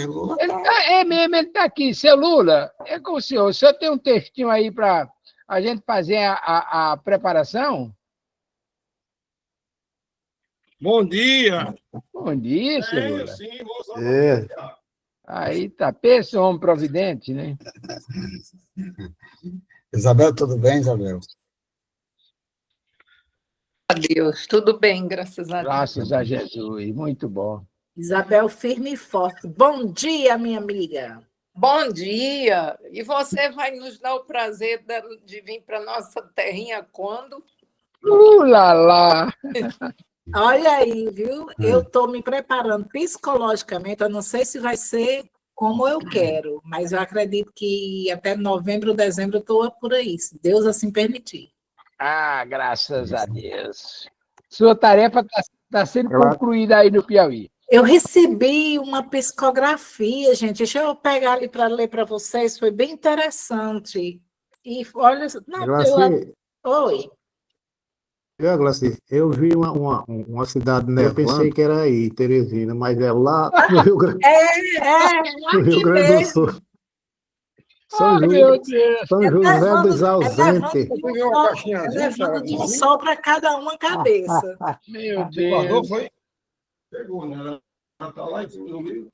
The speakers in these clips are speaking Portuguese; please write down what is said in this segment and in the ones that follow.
Lula Ele tá... tá, é mesmo, ele está aqui. Seu Lula, é com o senhor. O senhor tem um textinho aí para a gente fazer a preparação? Bom dia. Bom dia, seu Tenho, Lula. sim, vou só Aí tá, pensa, homem providente, né? Isabel, tudo bem, Isabel? Deus, tudo bem, graças a Deus. Graças a Jesus, muito bom. Isabel, firme e forte. Bom dia, minha amiga. Bom dia! E você vai nos dar o prazer de vir para a nossa terrinha quando? Lá, lá. Olha aí, viu? Eu estou me preparando psicologicamente. Eu não sei se vai ser como eu quero, mas eu acredito que até novembro, dezembro eu estou por aí, se Deus assim permitir. Ah, graças a Deus. Sua tarefa está sendo concluída aí no Piauí. Eu recebi uma psicografia, gente. Deixa eu pegar ali para ler para vocês. Foi bem interessante. E olha, não, oi. Glaci, eu vi uma cidade nevando, eu pensei que era aí, Teresina, mas é lá no Rio Grande, no Rio Grande do Sul. São José dos Ausentes. Levando de um sol para cada uma cabeça. Meu Deus. foi? Pegou, né? Ela tá lá em cima do meio.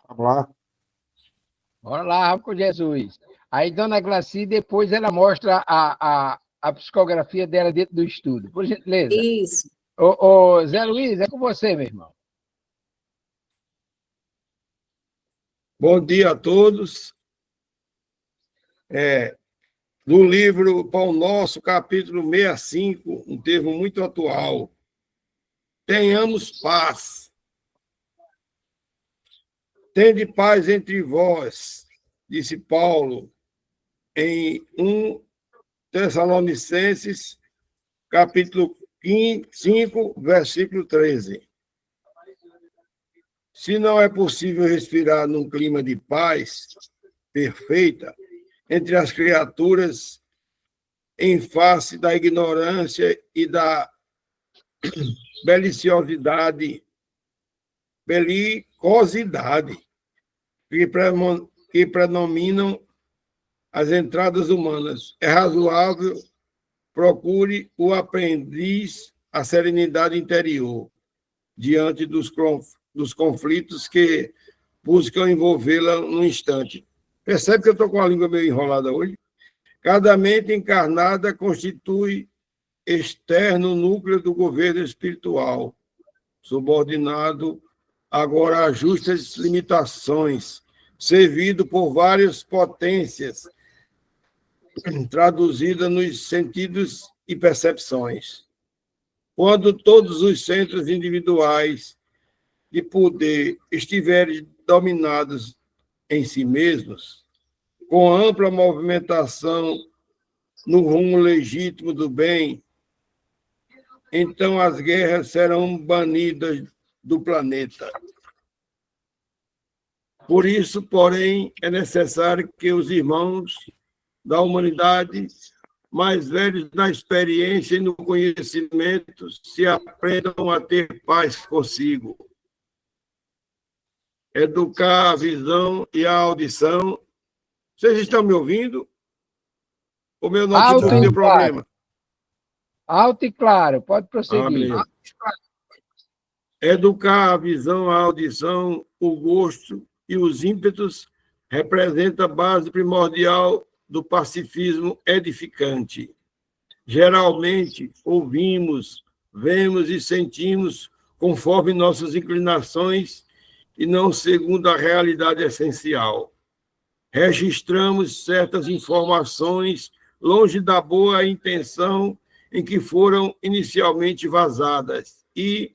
Vamos lá. Bora lá, com Jesus. Aí, dona Glaci, depois ela mostra a psicografia dela dentro do estudo. Por gentileza. Isso. Ô, Zé Luiz, é com você, meu irmão. Bom dia a todos. Do livro Pão Nosso, capítulo 65, um termo muito atual. Tenhamos paz. Tende paz entre vós, disse Paulo, em 1 Tessalonicenses, capítulo 5, versículo 13. Se não é possível respirar num clima de paz perfeita entre as criaturas, em face da ignorância e da belicosidade que predominam as entradas humanas, é razoável procure o aprendiz a serenidade interior diante dos conflitos que buscam envolvê-la num instante. Percebe que eu estou com a língua meio enrolada hoje? Cada mente encarnada constitui externo núcleo do governo espiritual, subordinado agora a justas limitações, servido por várias potências, traduzida nos sentidos e percepções. Quando todos os centros individuais de poder estiverem dominados em si mesmos, com ampla movimentação no rumo legítimo do bem, então as guerras serão banidas do planeta. Por isso, porém, é necessário que os irmãos da humanidade, mais velhos na experiência e no conhecimento, se aprendam a ter paz consigo. Educar a visão e a audição. Vocês estão me ouvindo? O meu notebook deu problema. Alto e claro, pode prosseguir. Educar a visão, a audição, o gosto e os ímpetos representa a base primordial do pacifismo edificante. Geralmente, ouvimos, vemos e sentimos conforme nossas inclinações e não segundo a realidade essencial. Registramos certas informações longe da boa intenção em que foram inicialmente vazadas e,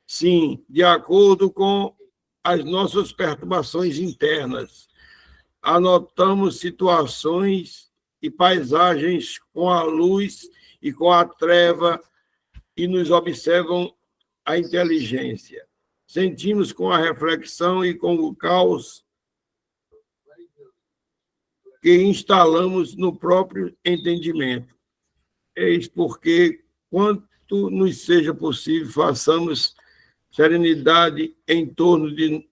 sim, de acordo com as nossas perturbações internas, anotamos situações e paisagens com a luz e com a treva e nos observam a inteligência. Sentimos com a reflexão e com o caos que instalamos no próprio entendimento. Eis porque, quanto quanto nos seja possível, façamos serenidade em torno de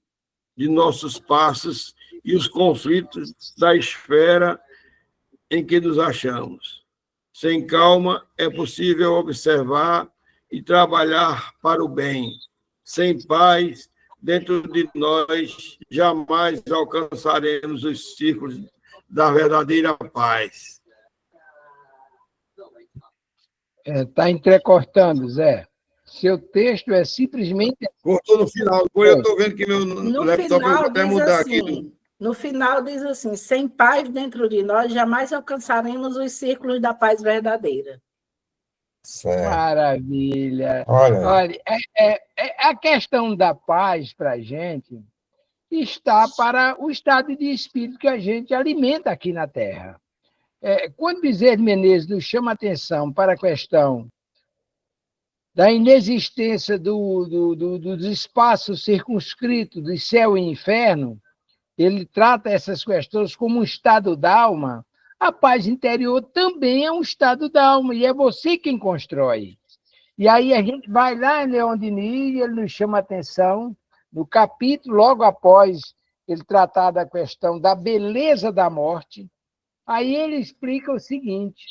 nossos passos e os conflitos da esfera em que nos achamos. Sem calma, é possível observar e trabalhar para o bem. Sem paz, dentro de nós, jamais alcançaremos os círculos da verdadeira paz. Está entrecortando, Zé. Seu texto é simplesmente... Cortou no final. Depois eu estou vendo que meu laptop vai até mudar assim, aqui. No final diz assim, sem paz dentro de nós, jamais alcançaremos os círculos da paz verdadeira. Certo. Maravilha. Olha, A questão da paz para a gente está para o estado de espírito que a gente alimenta aqui na Terra. Quando Bezerra de Menezes nos chama a atenção para a questão da inexistência dos espaços circunscritos de céu e inferno, ele trata essas questões como um estado d'alma. A paz interior também é um estado d'alma, e é você quem constrói. E aí a gente vai lá em Leon Denis, e ele nos chama a atenção, no capítulo, logo após ele tratar da questão da beleza da morte, aí ele explica o seguinte: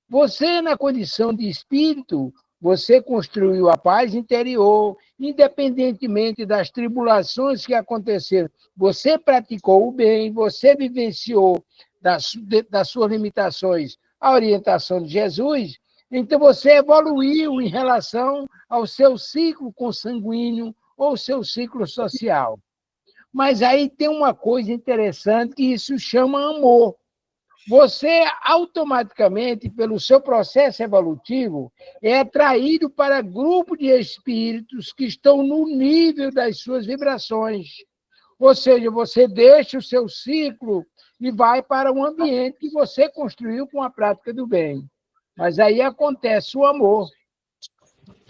você, na condição de espírito, você construiu a paz interior, independentemente das tribulações que aconteceram. Você praticou o bem, você vivenciou das suas limitações a orientação de Jesus, então você evoluiu em relação ao seu ciclo consanguíneo ou seu ciclo social. Mas aí tem uma coisa interessante que isso chama amor. Você, automaticamente, pelo seu processo evolutivo, é atraído para grupo de espíritos que estão no nível das suas vibrações. Ou seja, você deixa o seu ciclo e vai para um ambiente que você construiu com a prática do bem. Mas aí acontece o amor.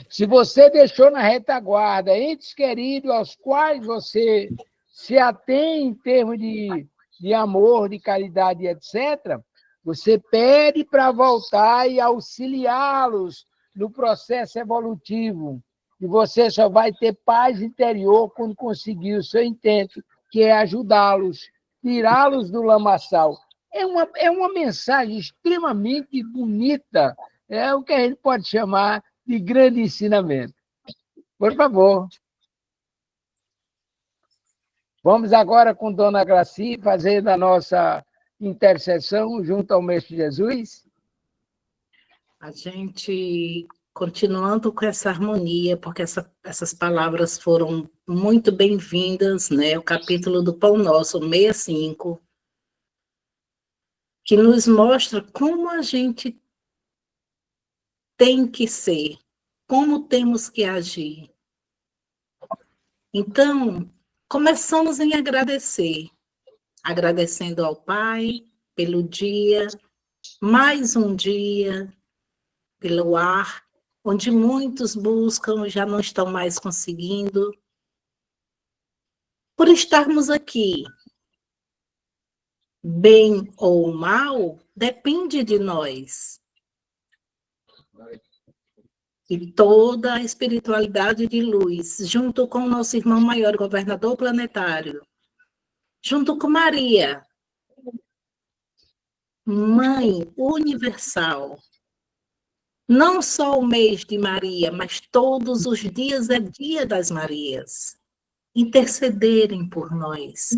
Se você deixou na retaguarda entes queridos aos quais você se atém em termos de amor, de caridade, etc., você pede para voltar e auxiliá-los no processo evolutivo. E você só vai ter paz interior quando conseguir o seu intento, que é ajudá-los, tirá-los do lamaçal. É uma mensagem extremamente bonita, é o que a gente pode chamar de grande ensinamento. Por favor. Vamos agora com Dona Graci fazer a nossa intercessão junto ao Mestre Jesus. A gente, continuando com essa harmonia, porque essas palavras foram muito bem-vindas, né? O capítulo do Pão Nosso, 65, que nos mostra como a gente tem que ser, como temos que agir. Então, começamos em agradecer, agradecendo ao Pai pelo dia, mais um dia, pelo ar, onde muitos buscam e já não estão mais conseguindo, por estarmos aqui. Bem ou mal, depende de nós. E toda a espiritualidade de luz, junto com o nosso irmão maior, governador planetário, junto com Maria, Mãe Universal, não só o mês de Maria, mas todos os dias é dia das Marias, intercederem por nós.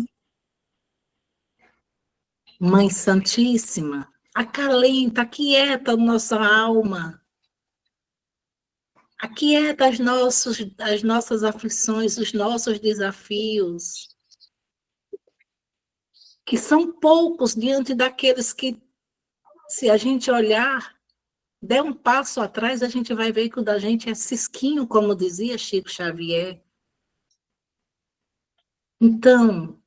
Mãe Santíssima, acalenta, aquieta a nossa alma, aquieta as nossas aflições, os nossos desafios, que são poucos diante daqueles que, se a gente olhar, der um passo atrás, a gente vai ver que o da gente é cisquinho, como dizia Chico Xavier. Então,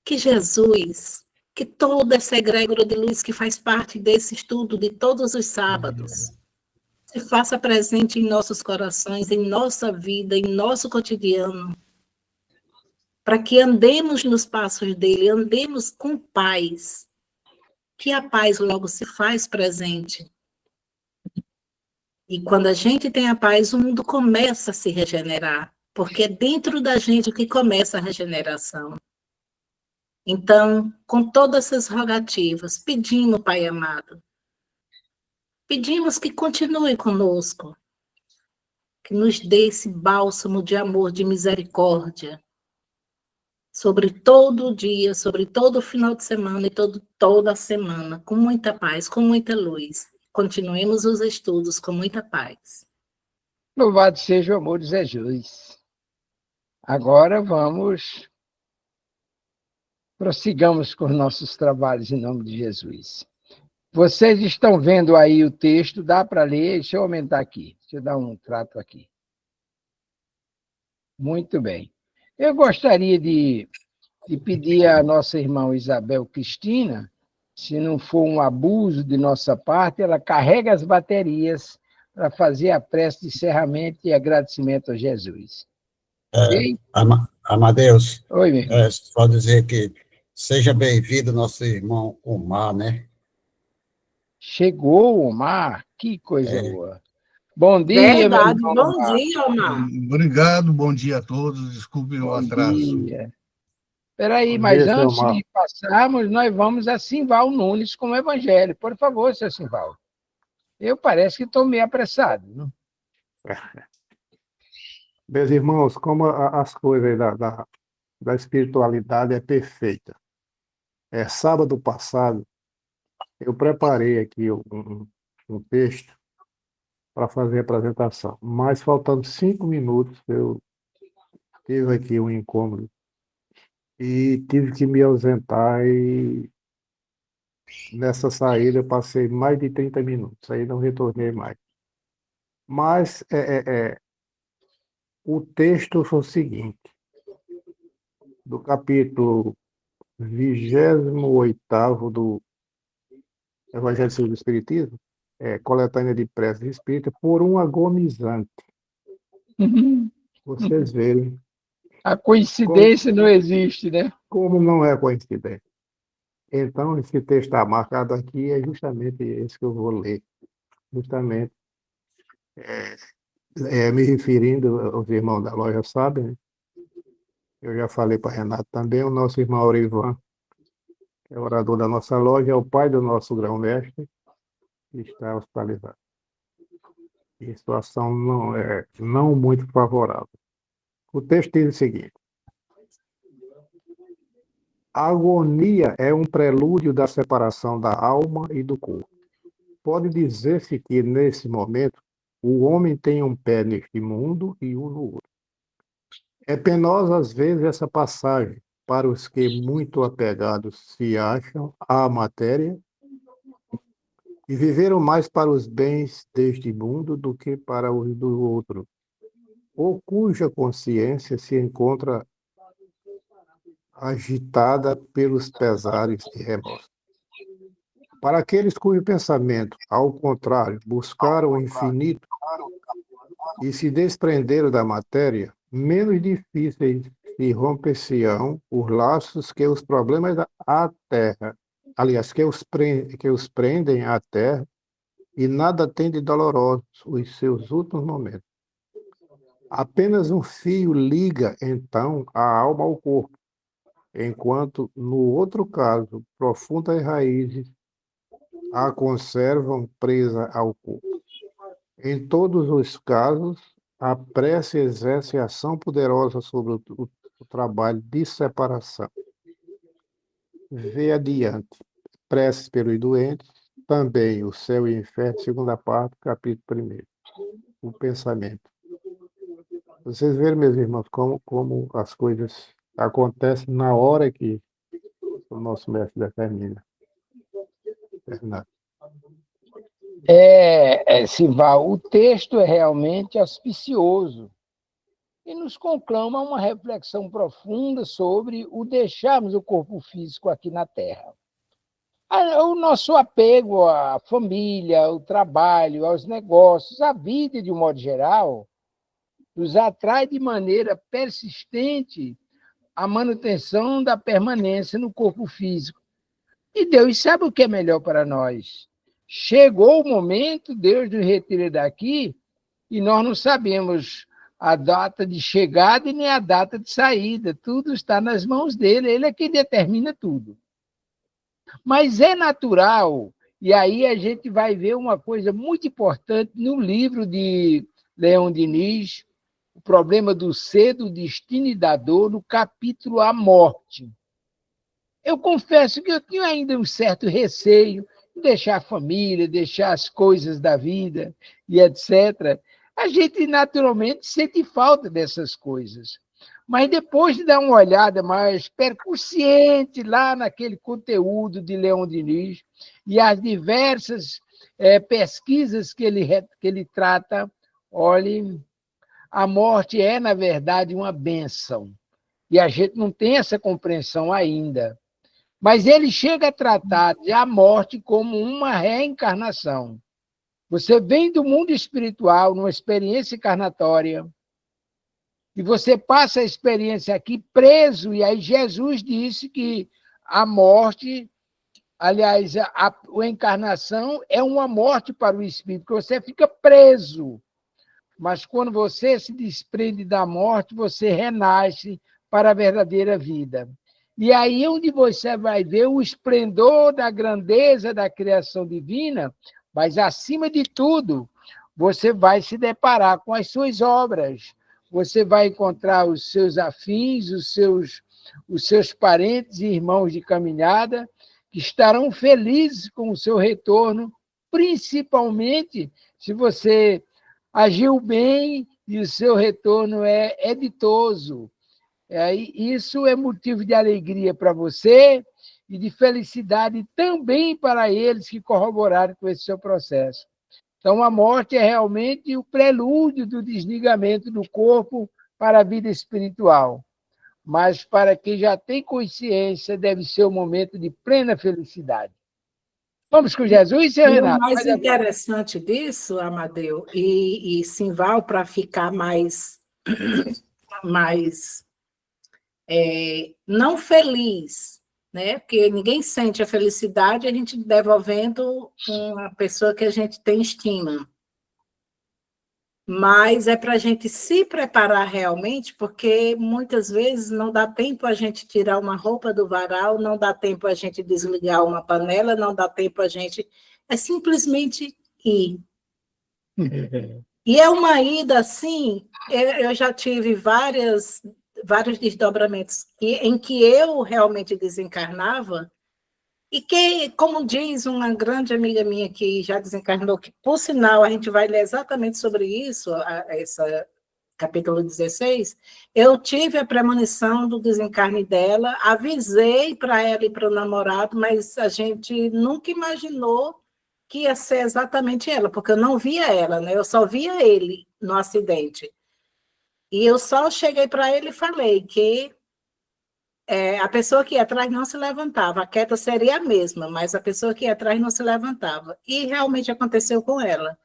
que Jesus, que toda essa egrégora de luz que faz parte desse estudo de todos os sábados, se faça presente em nossos corações, em nossa vida, em nosso cotidiano, para que andemos nos passos dele, andemos com paz, que a paz logo se faz presente E quando a gente tem a paz, o mundo começa a se regenerar, porque é dentro da gente que começa a regeneração. Então, com todas essas rogativas, pedimos, Pai amado, pedimos que continue conosco, que nos dê esse bálsamo de amor, de misericórdia, sobre todo o dia, sobre todo o final de semana e toda a semana, com muita paz, com muita luz. Continuemos os estudos com muita paz. Louvado seja o amor de Jesus. Agora prossigamos com nossos trabalhos em nome de Jesus. Vocês estão vendo aí o texto, dá para ler? Deixa eu aumentar aqui, deixa eu dar um trato aqui. Muito bem. Eu gostaria de pedir à nossa irmã Isabel Cristina, se não for um abuso de nossa parte, ela carrega as baterias para fazer a prece de encerramento e agradecimento a Jesus. Ok? Amadeus, Oi, meu irmão. só dizer que seja bem-vindo nosso irmão Omar, né? Chegou o Omar, que coisa boa. Bom dia, meu Verdade, irmão bom Omar. dia, Omar. Obrigado, bom dia a todos. Desculpem o Bom atraso. dia. Espera aí, Bom mas dia, seu antes Omar. de passarmos, nós vamos a Simval Nunes com o Evangelho. Por favor, seu Simval. Eu parece que estou meio apressado. Não? Meus irmãos, como as coisas da espiritualidade é perfeita. Sábado passado, eu preparei aqui um texto para fazer a apresentação, mas faltando 5 minutos, eu tive aqui um incômodo e tive que me ausentar e nessa saída eu passei mais de 30 minutos, aí não retornei mais. Mas o texto foi o seguinte, do capítulo 28º do Evangelho segundo o Espiritismo, coletânea de preces espírita, por um agonizante. Vocês verem. A coincidência não existe, né? Como não é coincidência. Então, esse texto está marcado aqui, é justamente esse que eu vou ler. Justamente, me referindo aos irmãos da loja, sabem, né? Eu já falei para Renato também, o nosso irmão Aurivan, que é orador da nossa loja, é o pai do nosso grão-mestre, que está hospitalizado. E a situação não muito favorável. O texto diz o seguinte: a agonia é um prelúdio da separação da alma e do corpo. Pode dizer-se que, nesse momento, o homem tem um pé neste mundo e um no outro. É penosa, às vezes, essa passagem para os que, muito apegados, se acham à matéria e viveram mais para os bens deste mundo do que para os do outro, ou cuja consciência se encontra agitada pelos pesares e remorsos. Para aqueles cujo pensamento, ao contrário, buscaram o infinito e se desprenderam da matéria, menos difíceis se romper-se-ão os laços que os problemas à terra, aliás, que os prendem à terra, e nada tem de dolorosos os seus últimos momentos. Apenas um fio liga, então, a alma ao corpo, enquanto, no outro caso, profundas raízes a conservam presa ao corpo. Em todos os casos, a prece exerce ação poderosa sobre o trabalho de separação. Vê adiante. Preces pelos doentes, também o céu e o inferno, segunda parte, capítulo 1º. O pensamento. Vocês veem, meus irmãos, como as coisas acontecem na hora que o nosso mestre determina. Simval, o texto é realmente auspicioso e nos conclama uma reflexão profunda sobre o deixarmos o corpo físico aqui na Terra. O nosso apego à família, ao trabalho, aos negócios, à vida de um modo geral, nos atrai de maneira persistente à manutenção da permanência no corpo físico. E Deus sabe o que é melhor para nós. chegou o momento, Deus nos retira daqui, e nós não sabemos a data de chegada e nem a data de saída. Tudo está nas mãos dele, ele é quem determina tudo. Mas é natural, e aí a gente vai ver uma coisa muito importante no livro de Leão Diniz, o problema do ser, do destino e da dor, no capítulo A Morte. Eu confesso que eu tinha ainda um certo receio de deixar a família, deixar as coisas da vida e etc. A gente naturalmente sente falta dessas coisas. Mas depois de dar uma olhada mais percussiente lá naquele conteúdo de Leão Diniz e as diversas pesquisas que ele trata, olhe, a morte é, na verdade, uma bênção. E a gente não tem essa compreensão ainda. Mas ele chega a tratar a morte como uma reencarnação. Você vem do mundo espiritual, numa experiência encarnatória, e você passa a experiência aqui preso, e aí Jesus disse que a morte, aliás, a encarnação é uma morte para o espírito, porque você fica preso. Mas quando você se desprende da morte, você renasce para a verdadeira vida. E aí é onde você vai ver o esplendor da grandeza da criação divina, mas, acima de tudo, você vai se deparar com as suas obras. Você vai encontrar os seus afins, os seus parentes e irmãos de caminhada, que estarão felizes com o seu retorno, principalmente se você agiu bem e o seu retorno é ditoso. Isso é motivo de alegria para você e de felicidade também para eles que corroboraram com esse seu processo. Então, a morte é realmente o prelúdio do desligamento do corpo para a vida espiritual. Mas, para quem já tem consciência, deve ser um momento de plena felicidade. Vamos com Jesus, seu Renato? O mais interessante disso, Amadeu, e Simval, para ficar mais não feliz, né? Porque ninguém sente a felicidade a gente devolvendo uma pessoa que a gente tem estima. Mas é para a gente se preparar realmente, porque muitas vezes não dá tempo a gente tirar uma roupa do varal, não dá tempo a gente desligar uma panela, não dá tempo a gente... É simplesmente ir. E é uma ida assim, eu já tive vários desdobramentos em que eu realmente desencarnava, e que, como diz uma grande amiga minha que já desencarnou, que, por sinal, a gente vai ler exatamente sobre isso, esse capítulo 16, eu tive a premonição do desencarne dela, avisei para ela e para o namorado, mas a gente nunca imaginou que ia ser exatamente ela, porque eu não via ela, né? Eu só via ele no acidente. E eu só cheguei para ele e falei que a pessoa que ia atrás não se levantava, a queda seria a mesma, mas a pessoa que ia atrás não se levantava. E realmente aconteceu com ela.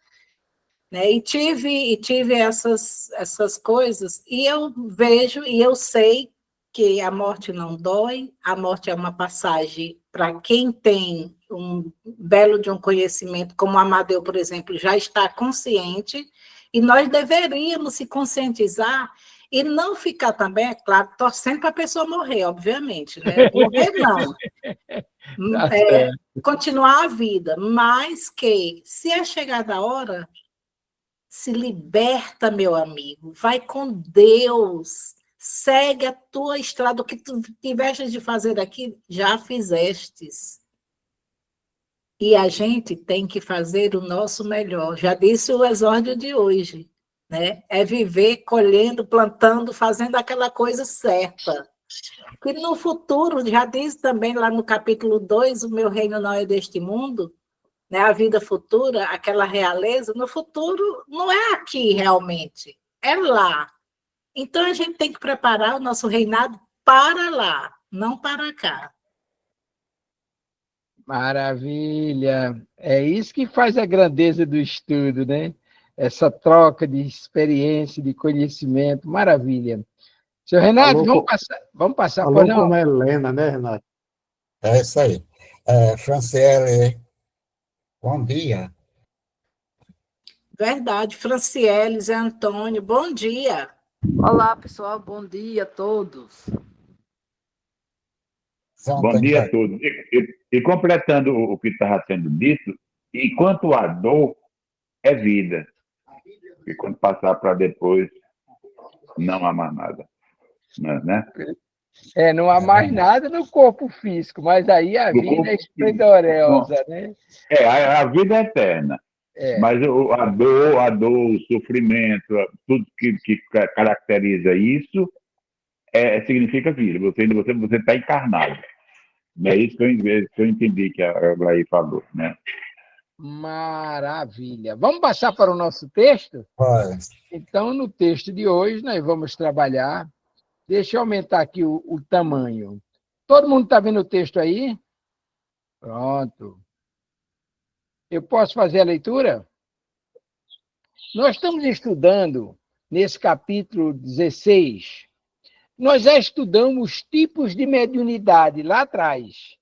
Né? E tive essas coisas, e eu vejo e eu sei que a morte não dói, a morte é uma passagem para quem tem um belo de um conhecimento, como o Amadeu, por exemplo, já está consciente, e nós deveríamos se conscientizar e não ficar também, é claro, torcendo para a pessoa morrer, obviamente, né? Morrer não. Continuar a vida, mas que, se é chegada a hora, se liberta, meu amigo, vai com Deus, segue a tua estrada, o que tu tiveste de fazer aqui, já fizestes. E a gente tem que fazer o nosso melhor, já disse o exórdio de hoje. Né? É viver colhendo, plantando, fazendo aquela coisa certa. E no futuro, já diz também lá no capítulo 2, o meu reino não é deste mundo, né? A vida futura, aquela realeza, no futuro não é aqui realmente, é lá. Então a gente tem que preparar o nosso reinado para lá, não para cá. Maravilha! É isso que faz a grandeza do estudo, né? Essa troca de experiência, de conhecimento, maravilha. Seu Renato, vamos passar por não. Como Helena, né, Renato? É isso aí. Franciele, Bom dia. Verdade, Franciele, Zé Antônio, bom dia. Olá, pessoal, bom dia a todos. Zé Bom Antônio dia vai. a todos. E completando o que estava sendo dito, enquanto há dor, é vida. E quando passar para depois, não há mais nada. Né? Não há mais nada no corpo físico, mas aí a No vida corpo, é esplendorosa, né? a vida é eterna. Mas a dor, o sofrimento, tudo que caracteriza isso, significa vida. Você está encarnado. É isso que eu entendi que a Glaí falou, né? Maravilha. Vamos passar para o nosso texto? Vai. Então, no texto de hoje, nós vamos trabalhar. Deixa eu aumentar aqui o tamanho. Todo mundo está vendo o texto aí? Pronto. Eu posso fazer a leitura? Nós estamos estudando, nesse capítulo 16, nós já estudamos os tipos de mediunidade lá atrás.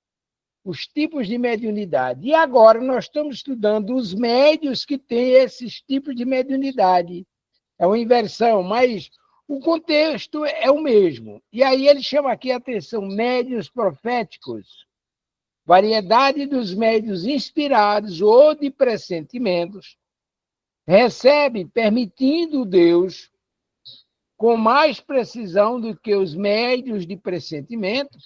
Os tipos de mediunidade. E agora nós estamos estudando os médios que têm esses tipos de mediunidade. É uma inversão, mas o contexto é o mesmo. E aí ele chama aqui a atenção, médios proféticos. Variedade dos médios inspirados ou de pressentimentos. Recebe, permitindo Deus, com mais precisão do que os médios de pressentimento,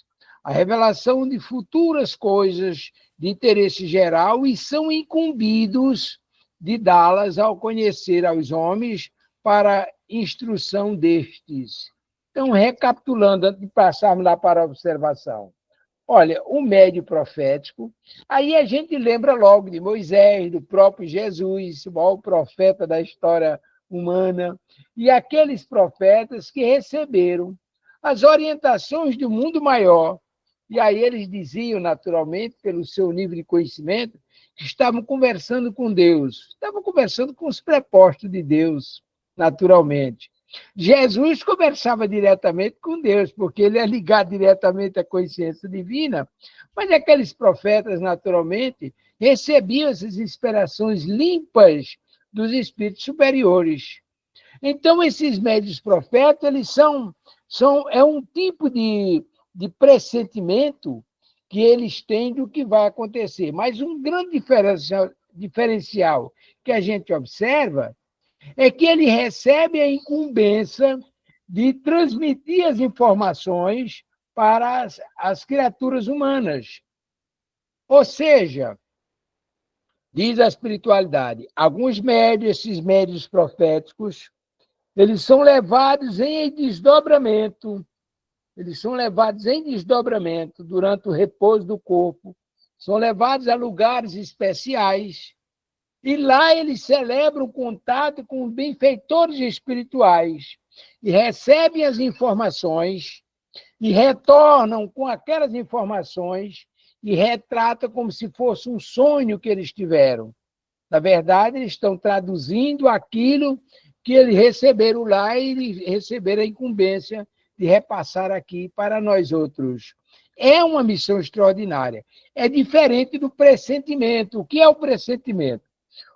a revelação de futuras coisas de interesse geral e são incumbidos de dá-las ao conhecer aos homens para instrução destes. Então, recapitulando, antes de passarmos lá para a observação. Olha, o médio profético, aí a gente lembra logo de Moisés, do próprio Jesus, o maior profeta da história humana, e aqueles profetas que receberam as orientações do mundo maior. E aí eles diziam, naturalmente, pelo seu nível de conhecimento, que estavam conversando com Deus, estavam conversando com os prepostos de Deus, naturalmente. Jesus conversava diretamente com Deus, porque ele é ligado diretamente à consciência divina, mas aqueles profetas, naturalmente, recebiam essas inspirações limpas dos espíritos superiores. Então, esses médios profetas, eles é um tipo de pressentimento que eles têm do que vai acontecer. Mas um grande diferencial que a gente observa é que ele recebe a incumbência de transmitir as informações para as criaturas humanas. Ou seja, diz a espiritualidade, alguns médios, esses médios proféticos, eles são levados em desdobramento. Eles são levados em desdobramento durante o repouso do corpo, são levados a lugares especiais, e lá eles celebram o contato com benfeitores espirituais, e recebem as informações, e retornam com aquelas informações, e retratam como se fosse um sonho que eles tiveram. Na verdade, eles estão traduzindo aquilo que eles receberam lá e receberam a incumbência de repassar aqui para nós outros. É uma missão extraordinária. É diferente do pressentimento. O que é o pressentimento?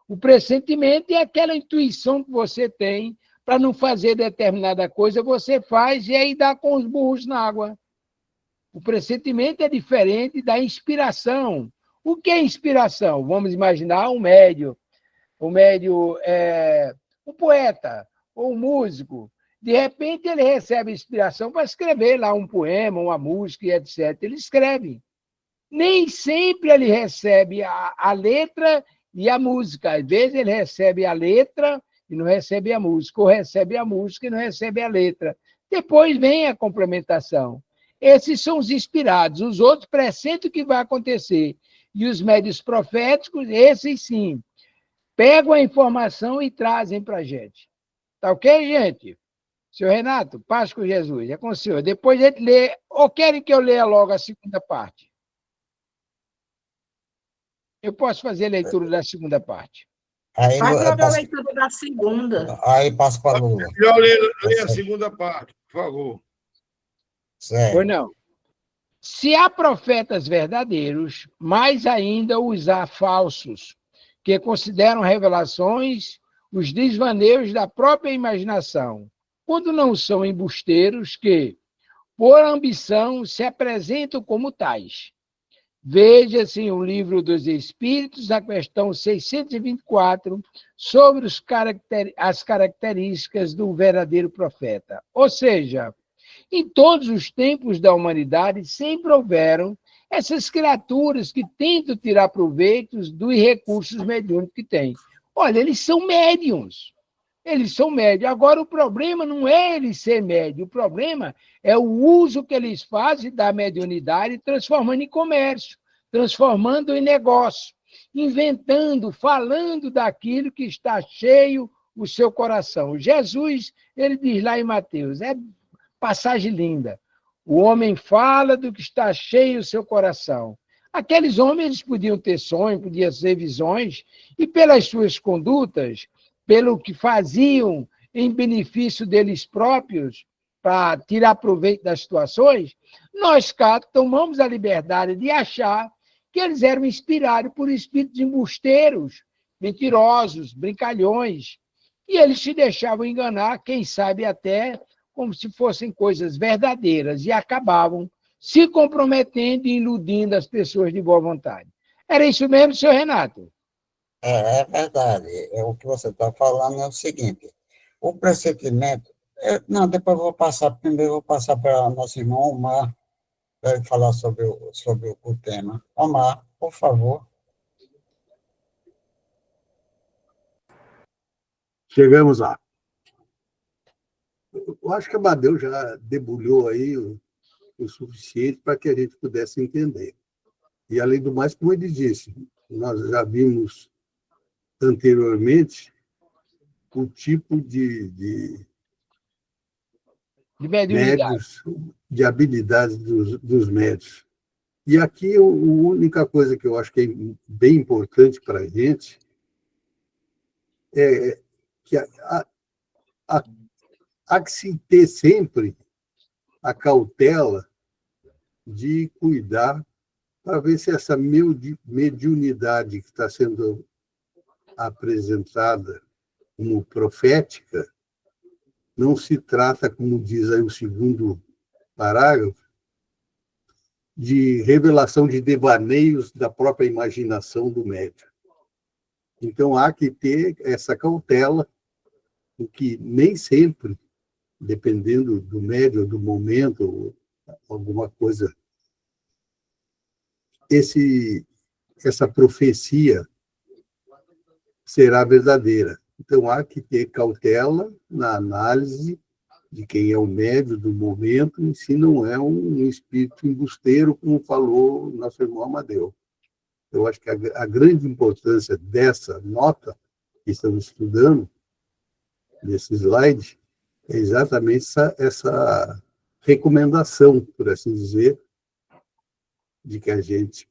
O pressentimento é aquela intuição que você tem para não fazer determinada coisa, você faz e aí dá com os burros na água. O pressentimento é diferente da inspiração. O que é inspiração? Vamos imaginar um médium. O médium é um poeta ou um músico. De repente, ele recebe inspiração para escrever lá um poema, uma música, e etc. Ele escreve. Nem sempre ele recebe a letra e a música. Às vezes, ele recebe a letra e não recebe a música, ou recebe a música e não recebe a letra. Depois vem a complementação. Esses são os inspirados. Os outros pressentem o que vai acontecer. E os médios proféticos, esses sim, pegam a informação e trazem para a gente. Tá ok, gente? Senhor Renato, paz com Jesus, é com o senhor. Depois a gente lê, ou querem que eu leia logo a segunda parte? Eu posso fazer a leitura da segunda parte. Aí, Faz logo a leitura da segunda. Aí passa para Lula. Melhor ler a segunda parte, por favor. Certo. Pois não. Se há profetas verdadeiros, mais ainda os há falsos, que consideram revelações os desvaneios da própria imaginação, quando não são embusteiros que, por ambição, se apresentam como tais. Veja-se o Livro dos Espíritos, na questão 624, sobre as características do verdadeiro profeta. Ou seja, em todos os tempos da humanidade sempre houveram essas criaturas que tentam tirar proveitos dos recursos mediúnicos que têm. Olha, eles são médiums. Eles são médios. Agora, o problema não é eles ser médios, o problema é o uso que eles fazem da mediunidade, transformando em comércio, transformando em negócio, inventando, falando daquilo que está cheio o seu coração. Jesus, ele diz lá em Mateus, é passagem linda, o homem fala do que está cheio o seu coração. Aqueles homens eles podiam ter sonhos, podiam ter visões, e pelas suas condutas, pelo que faziam em benefício deles próprios, para tirar proveito das situações, nós cá tomamos a liberdade de achar que eles eram inspirados por espíritos embusteiros, mentirosos, brincalhões, e eles se deixavam enganar, quem sabe até como se fossem coisas verdadeiras, e acabavam se comprometendo e iludindo as pessoas de boa vontade. Era isso mesmo, senhor Renato? É verdade. O que você está falando é o seguinte: o pressentimento. Não, depois primeiro vou passar para nosso irmão Omar, para ele falar sobre o tema. Omar, por favor. Chegamos lá. Eu acho que a Amadeu já debulhou aí o suficiente para que a gente pudesse entender. E, além do mais, como ele disse, nós já vimos anteriormente o tipo de médios, de habilidades dos médios. E aqui, a única coisa que eu acho que é bem importante para a gente é que há que se ter sempre a cautela de cuidar para ver se essa mediunidade que está sendo apresentada como profética não se trata, como diz aí o segundo parágrafo, de revelação de devaneios da própria imaginação do médium. Então, há que ter essa cautela, o que nem sempre, dependendo do médium, do momento, alguma coisa, essa profecia será verdadeira. Então, há que ter cautela na análise de quem é o médium do momento, e se não é um espírito embusteiro, como falou nosso irmão Amadeu. Eu acho que a grande importância dessa nota que estamos estudando, nesse slide, é exatamente essa recomendação, por assim dizer, de que a gente,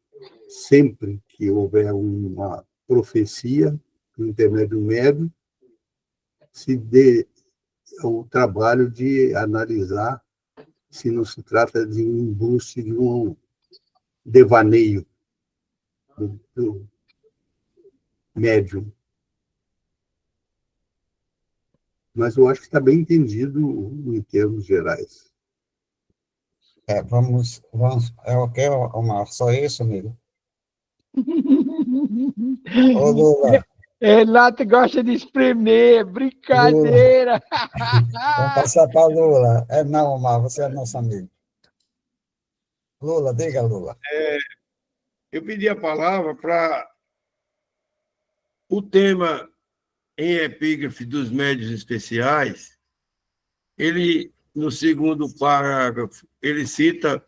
sempre que houver uma profecia, por intermédio médio, se dê o trabalho de analisar se não se trata de um embuste, de um devaneio do médium. Mas eu acho que está bem entendido em termos gerais. Vamos. É ok, Omar? Só isso, amigo? Ô, Lula. Renato gosta de espremer, brincadeira. Vou passar para Lula. Não, Omar, você é nosso amigo. Lula, diga, Lula. Eu pedi a palavra para o tema em epígrafe dos médios especiais. Ele, no segundo parágrafo, ele cita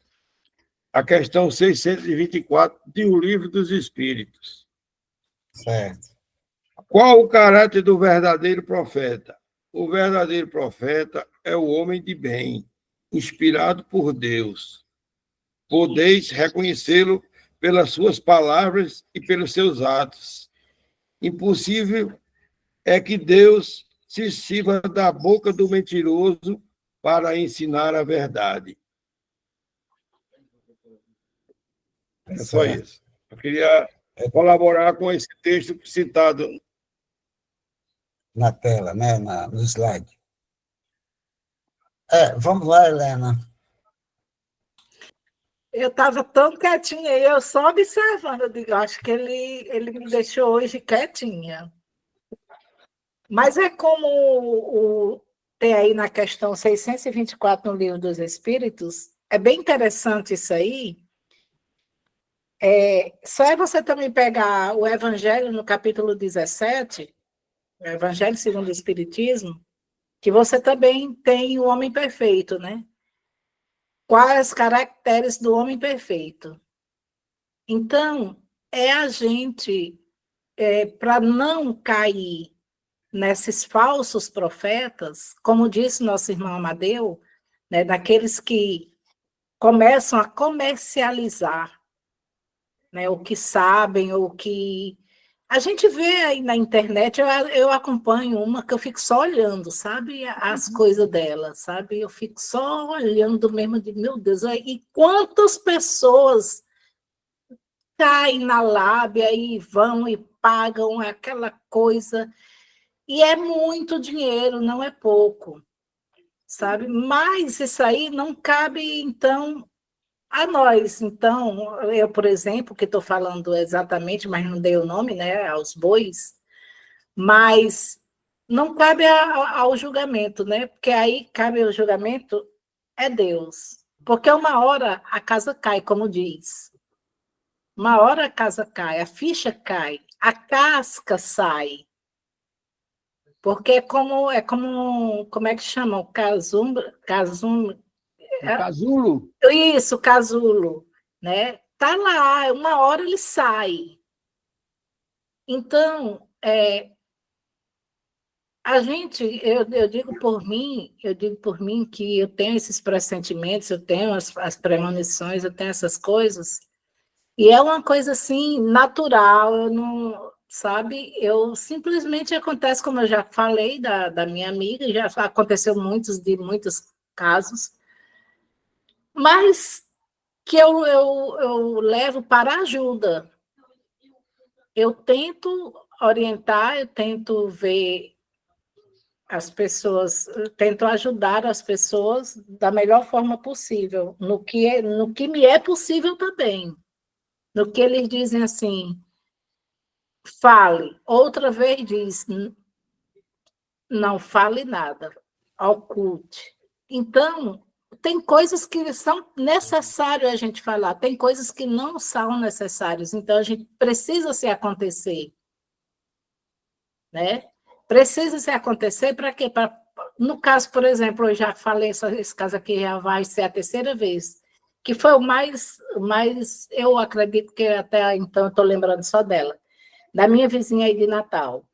a questão 624 de O Livro dos Espíritos. Certo. Qual o caráter do verdadeiro profeta? O verdadeiro profeta é o homem de bem, inspirado por Deus. Podeis reconhecê-lo pelas suas palavras e pelos seus atos. Impossível é que Deus se sirva da boca do mentiroso para ensinar a verdade. É só isso. Eu queria colaborar com esse texto citado na tela, né, no slide. Vamos lá, Helena. Eu estava tão quietinha, eu só observando, eu digo, acho que ele me deixou hoje quietinha. Mas é como tem aí na questão 624 no Livro dos Espíritos, é bem interessante isso aí. Só é você também pegar o Evangelho no capítulo 17, o Evangelho segundo o Espiritismo, que você também tem o homem perfeito, né? Quais os caracteres do homem perfeito? Então, a gente, para não cair nesses falsos profetas, como disse nosso irmão Amadeu, né, daqueles que começam a comercializar, né, o que sabem, o que... A gente vê aí na internet, eu acompanho uma que eu fico só olhando, sabe, as coisas dela, sabe? Eu fico só olhando mesmo, de meu Deus, e quantas pessoas caem na lábia e vão e pagam aquela coisa, e é muito dinheiro, não é pouco, sabe? Mas isso aí não cabe, então, a nós. Então, eu, por exemplo, que estou falando exatamente, mas não dei o nome, né, aos bois, mas não cabe ao julgamento, né? Porque aí cabe o julgamento é Deus. Porque uma hora a casa cai, como diz. Uma hora a casa cai, a ficha cai, a casca sai. Porque como é que chama? O casulo? Casulo? Isso, casulo, né? Tá lá, uma hora ele sai. Então, a gente, eu digo por mim que eu tenho esses pressentimentos, eu tenho as premonições, eu tenho essas coisas, e é uma coisa assim natural, eu não, sabe? Eu simplesmente acontece, como eu já falei da minha amiga, já aconteceu muitos casos, mas que eu levo para ajuda. Eu tento orientar, eu tento ver as pessoas, eu tento ajudar as pessoas da melhor forma possível, no que me é possível também. No que eles dizem assim, fale. Outra vez diz, não fale nada, oculte. Então, tem coisas que são necessárias a gente falar, tem coisas que não são necessárias, então a gente precisa se acontecer, né? Precisa se acontecer para quê? No caso, por exemplo, eu já falei, esse caso aqui já vai ser a terceira vez, que foi o mais eu acredito que até então eu estou lembrando só dela, da minha vizinha aí de Natal,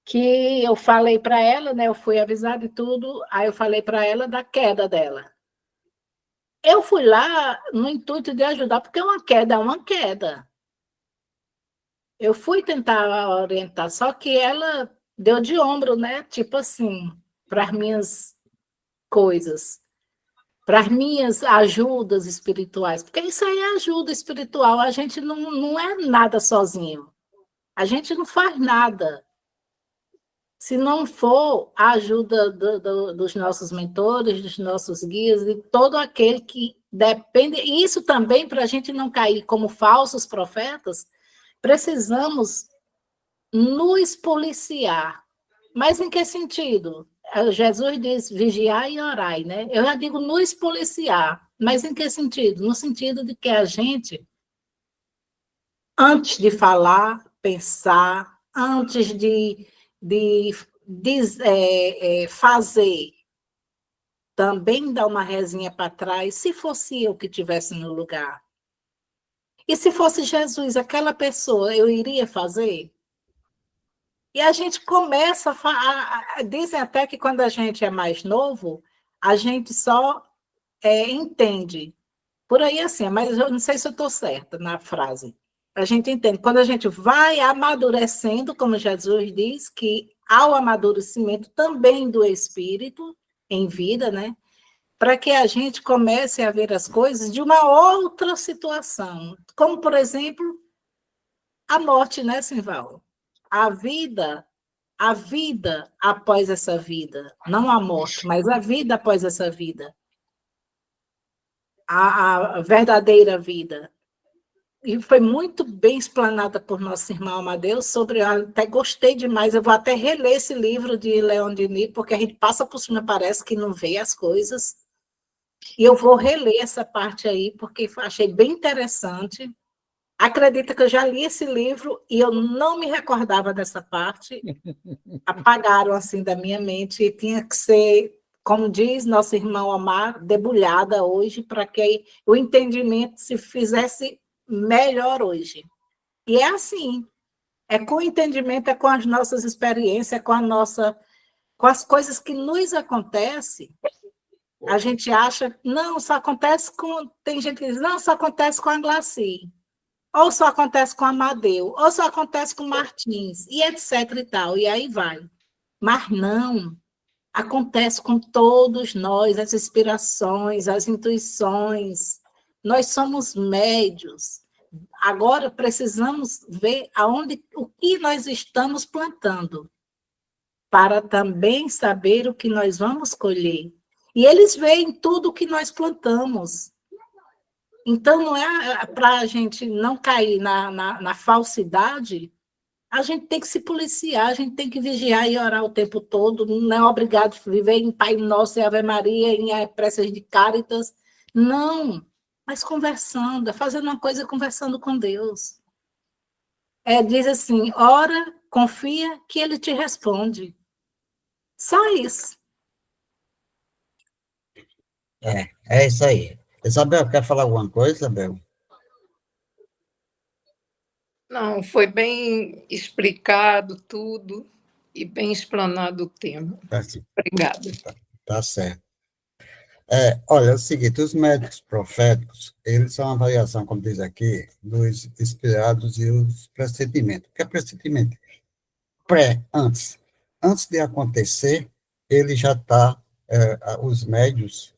que eu falei para ela, né, eu fui avisada e tudo, aí eu falei para ela da queda dela. Eu fui lá no intuito de ajudar, porque uma queda é uma queda. Eu fui tentar orientar, só que ela deu de ombro, né, tipo assim, para as minhas coisas, para as minhas ajudas espirituais, porque isso aí é ajuda espiritual, a gente não é nada sozinho, a gente não faz nada. Se não for a ajuda dos nossos mentores, dos nossos guias, de todo aquele que depende, e isso também, para a gente não cair como falsos profetas, precisamos nos policiar. Mas em que sentido? Jesus diz, vigiai e orai, né? Eu já digo nos policiar, mas em que sentido? No sentido de que a gente, antes de falar, pensar, antes de fazer, também dar uma resinha para trás, se fosse eu que estivesse no lugar. E se fosse Jesus, aquela pessoa, eu iria fazer? E a gente começa dizem até que quando a gente é mais novo, a gente só entende. Por aí assim, mas eu não sei se eu estou certa na frase. A gente entende. Quando a gente vai amadurecendo, como Jesus diz, que há o amadurecimento também do espírito em vida, né? Para que a gente comece a ver as coisas de uma outra situação. Como, por exemplo, a morte, né, Simval? A vida após essa vida, não a morte, mas a vida após essa vida, a verdadeira vida. E foi muito bem explanada por nosso irmão Amadeus sobre, até gostei demais, eu vou até reler esse livro de Leon Denis, porque a gente passa por cima, parece que não vê as coisas, e eu vou reler essa parte aí, porque achei bem interessante. Acredita que eu já li esse livro e eu não me recordava dessa parte, apagaram assim da minha mente, e tinha que ser, como diz nosso irmão Omar, debulhada hoje, para que o entendimento se fizesse melhor hoje. E é assim, é com o entendimento, é com as nossas experiências, com as coisas que nos acontecem. A gente acha, não, só acontece com... Tem gente que diz, não, só acontece com a Glaci, ou só acontece com a Amadeu, ou só acontece com Martins, e etc e tal, e aí vai. Mas não, acontece com todos nós, as inspirações, as intuições. Nós somos médios. Agora precisamos ver o que nós estamos plantando, para também saber o que nós vamos colher. E eles veem tudo o que nós plantamos. Então, não é para a gente não cair na falsidade, a gente tem que se policiar, a gente tem que vigiar e orar o tempo todo, não é obrigado a viver em Pai Nosso, em Ave Maria, em preces de Cáritas, não, mas conversando, fazendo uma coisa conversando com Deus. Diz assim, ora, confia que Ele te responde. Só isso. É isso aí. Isabel, quer falar alguma coisa, Isabel? Não, foi bem explicado tudo e bem explanado o tema. Obrigada. Tá certo. Olha, é o seguinte, os médicos proféticos, eles são uma variação, como diz aqui, dos inspirados e os pressentimentos. O que é pressentimento? Antes. Antes de acontecer, ele já está, os médios,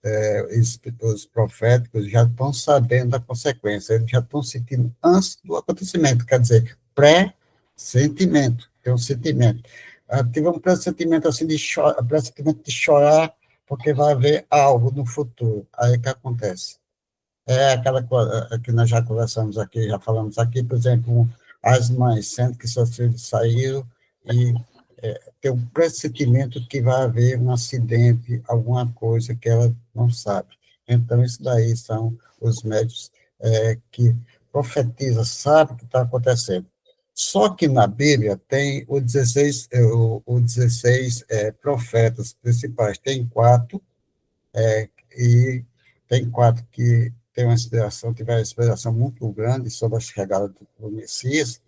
os proféticos já estão sabendo da consequência, eles já estão sentindo antes do acontecimento, quer dizer, pré-sentimento, é um sentimento. Tive um pressentimento assim pressentimento de chorar, porque vai haver algo no futuro. Aí o que acontece? É aquela coisa que nós já conversamos aqui, já falamos aqui, por exemplo, as mães, sendo que seus filhos saíram e tem um pressentimento que vai haver um acidente, alguma coisa que ela não sabe. Então, isso daí são os médicos que profetizam, sabem o que está acontecendo. Só que na Bíblia tem os 16 profetas principais. Tem 4, e tem 4 que tem uma inspiração, tiveram uma inspiração muito grande sobre a chegada do Messias,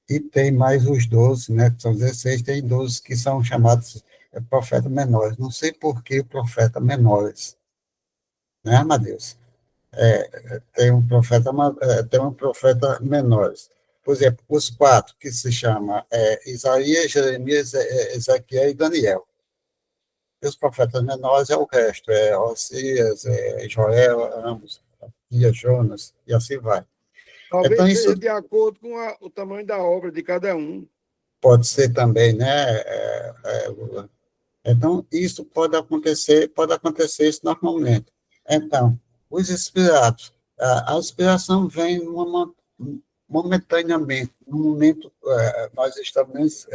e tem mais os 12, né, que são 16, tem 12 que são chamados profetas menores. Não sei por que profetas menores, né, Amadeus? Tem um profeta menores. Por exemplo, os 4 que se chamam Isaías, Jeremias, Ezequiel e Daniel. E os profetas menores é o resto, Osias, Joel, Amos, Jonas, e assim vai. Talvez então, seja de acordo com o tamanho da obra de cada um. Pode ser também, né? Então, isso pode acontecer isso normalmente. Então, os inspirados, a inspiração vem momentaneamente, no momento nós estamos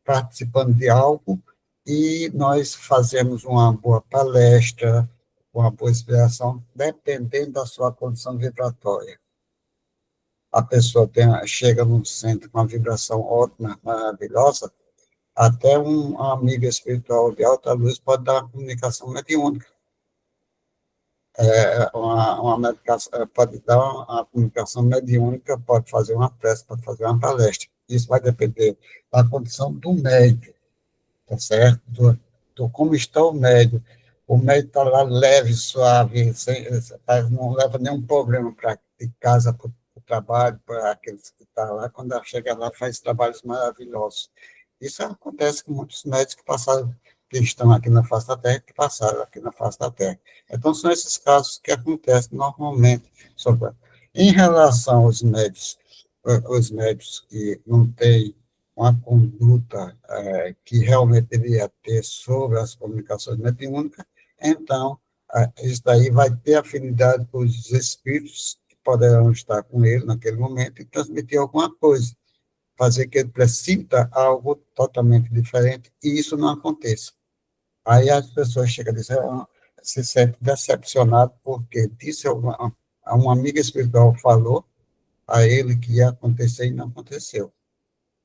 participando de algo e nós fazemos uma boa palestra, uma boa inspiração, dependendo da sua condição vibratória. A pessoa chega num centro com uma vibração ótima, maravilhosa, até uma amiga espiritual de alta luz pode dar uma comunicação mediúnica. Pode dar uma comunicação mediúnica, pode fazer uma prece, pode fazer uma palestra. Isso vai depender da condição do médium, tá certo? Do como está o médium. O médium está lá leve, suave, não leva nenhum problema de casa para o trabalho, para aqueles que estão lá. Quando chega lá, faz trabalhos maravilhosos. Isso acontece com muitos médicos que estão aqui na face da Terra, que passaram aqui na face da Terra. Então, são esses casos que acontecem normalmente. Em relação aos médicos os médicos que não têm uma conduta que realmente deveria ter sobre as comunicações mediúnicas, então, isso daí vai ter afinidade com os espíritos que poderão estar com ele naquele momento e transmitir alguma coisa, fazer que ele presinta algo totalmente diferente e isso não aconteça. Aí as pessoas chegam a dizer, se sentem decepcionadas porque disse uma amiga espiritual falou a ele que ia acontecer e não aconteceu.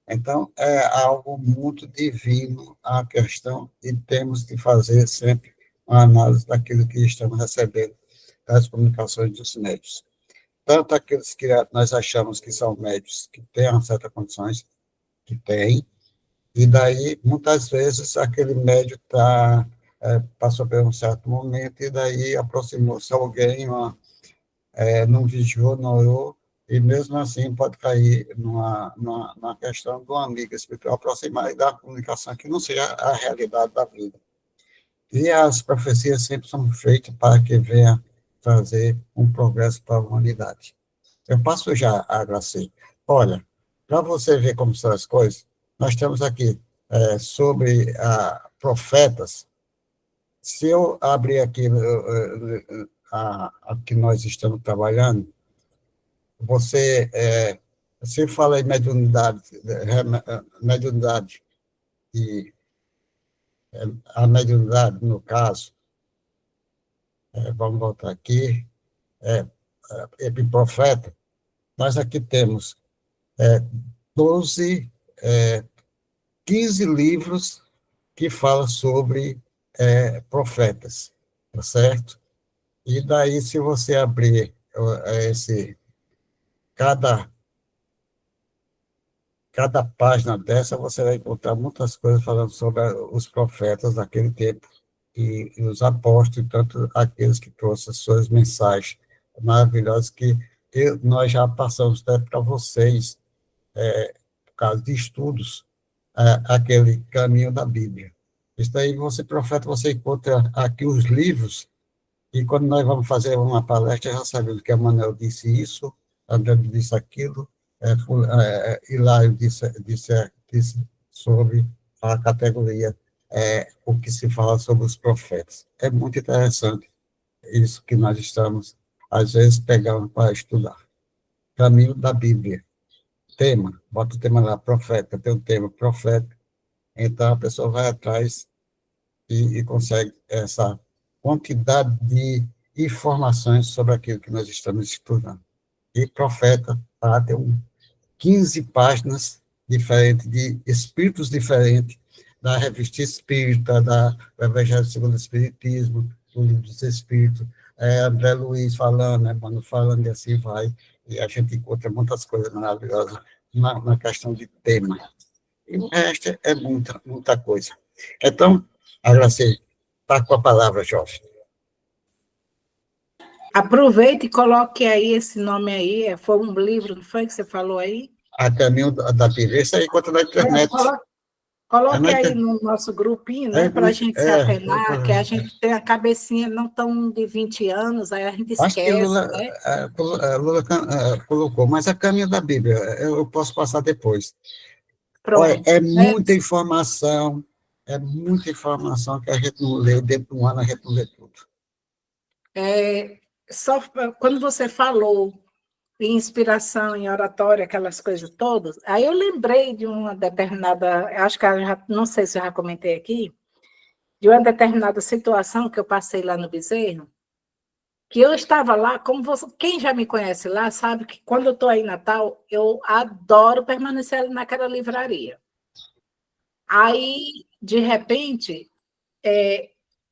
Então, é algo muito divino a questão e temos que fazer sempre uma análise daquilo que estamos recebendo das comunicações dos médios. Tanto aqueles que nós achamos que são médios, que têm uma certa condições, que têm, e daí, muitas vezes, aquele médio passou por um certo momento, e daí aproximou-se alguém, não vigiou, não orou, e mesmo assim pode cair numa questão de uma amiga espiritual aproximar e dar uma comunicação que não seja a realidade da vida. E as profecias sempre são feitas para que venha trazer um progresso para a humanidade. Eu passo já a Graci. Olha, para você ver como são as coisas, nós temos aqui sobre profetas. Se eu abrir aqui a que nós estamos trabalhando, você fala em mediunidade, e a mediunidade, no caso, vamos voltar aqui, profeta, nós aqui temos 15 livros que falam sobre profetas, tá certo? E daí, se você abrir cada página dessa, você vai encontrar muitas coisas falando sobre os profetas daquele tempo e os apóstolos, tanto aqueles que trouxeram suas mensagens maravilhosas que nós já passamos até para vocês, por causa de estudos, aquele caminho da Bíblia. Isso daí, profeta, você encontra aqui os livros, e quando nós vamos fazer uma palestra, já sabemos que Manuel disse isso, André disse aquilo, Hilário disse sobre a categoria, o que se fala sobre os profetas. É muito interessante isso que nós estamos, às vezes, pegando para estudar. Caminho da Bíblia. Tema, bota o tema lá, profeta, tem um tema, profeta. Então, a pessoa vai atrás e consegue essa quantidade de informações sobre aquilo que nós estamos estudando. E profeta, tem 15 páginas diferentes, de espíritos diferentes, da Revista Espírita, do Evangelho segundo o Espiritismo, do Livro dos Espíritos, André Luiz falando, Mano falando, e assim vai, e a gente encontra muitas coisas maravilhosas na questão de tema. E o resto é muita coisa. Então, Agracei, está com a palavra, jovem. Aproveite e coloque aí esse nome aí, foi um livro, não foi que você falou aí? A Caminho da Bíblia, isso aí encontra na internet. Coloque aí no nosso grupinho, né, para a gente se apenar, que a gente tem a cabecinha não tão de 20 anos, aí a gente esquece, acho que Lula, né? Lula colocou, mas a Caminho da Bíblia, eu posso passar depois. Pronto. Olha, é muita informação que a gente não lê, dentro de um ano a gente não lê tudo. Só quando você falou em inspiração, em oratória, aquelas coisas todas, aí eu lembrei de uma determinada, acho que não sei se eu já comentei aqui, de uma determinada situação que eu passei lá no Bezerro, que eu estava lá, quem já me conhece lá sabe que quando eu estou aí em Natal, eu adoro permanecer naquela livraria. Aí, de repente,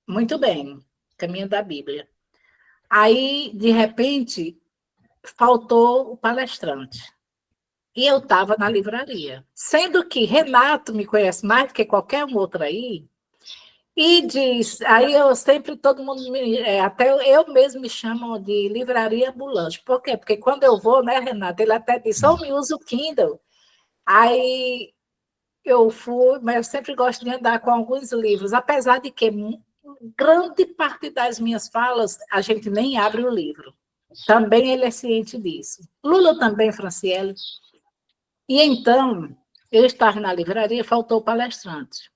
muito bem, Caminho da Bíblia. Aí, de repente, faltou o palestrante. E eu estava na livraria. Sendo que Renato me conhece mais do que qualquer um outro aí, e diz, aí eu sempre, todo mundo, até eu mesmo me chamam de livraria ambulante. Por quê? Porque quando eu vou, né, Renato, ele até diz, me usa o Kindle. Aí eu fui, mas eu sempre gosto de andar com alguns livros, apesar de que grande parte das minhas falas, a gente nem abre o livro. Também ele é ciente disso. Lula também, Franciele. E então, eu estava na livraria, faltou o palestrante.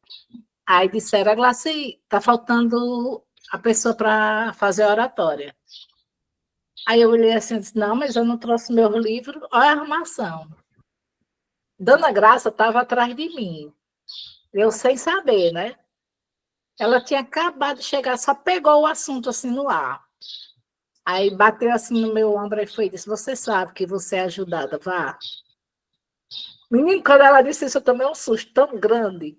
Aí disseram, Glaci, está faltando a pessoa para fazer a oratória. Aí eu olhei assim e disse, não, mas eu não trouxe meu livro, olha a arrumação. Dona Graça estava atrás de mim, eu sem saber, né? Ela tinha acabado de chegar, só pegou o assunto assim no ar. Aí bateu assim no meu ombro e foi e disse, você sabe que você é ajudada, vá. Menino, quando ela disse isso, eu tomei um susto tão grande.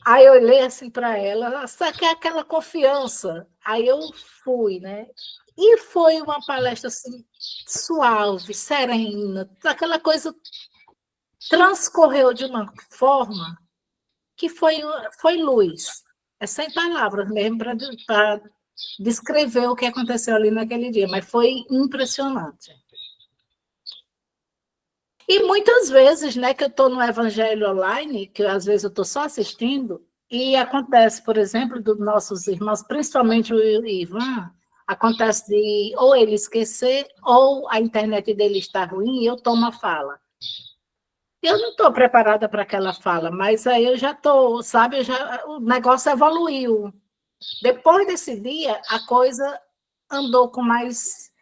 Aí eu olhei assim para ela, só que é aquela confiança. Aí eu fui, né? E foi uma palestra assim, suave, serena, aquela coisa transcorreu de uma forma que foi luz. É sem palavras mesmo para descrever o que aconteceu ali naquele dia, mas foi impressionante. E muitas vezes, né, que eu estou no Evangelho Online, que às vezes eu estou só assistindo, e acontece, por exemplo, dos nossos irmãos, principalmente o Ivan, acontece de ou ele esquecer, ou a internet dele está ruim e eu tomo a fala. Eu não estou preparada para aquela fala, mas aí eu já estou, sabe, o negócio evoluiu. Depois desse dia, a coisa andou com mais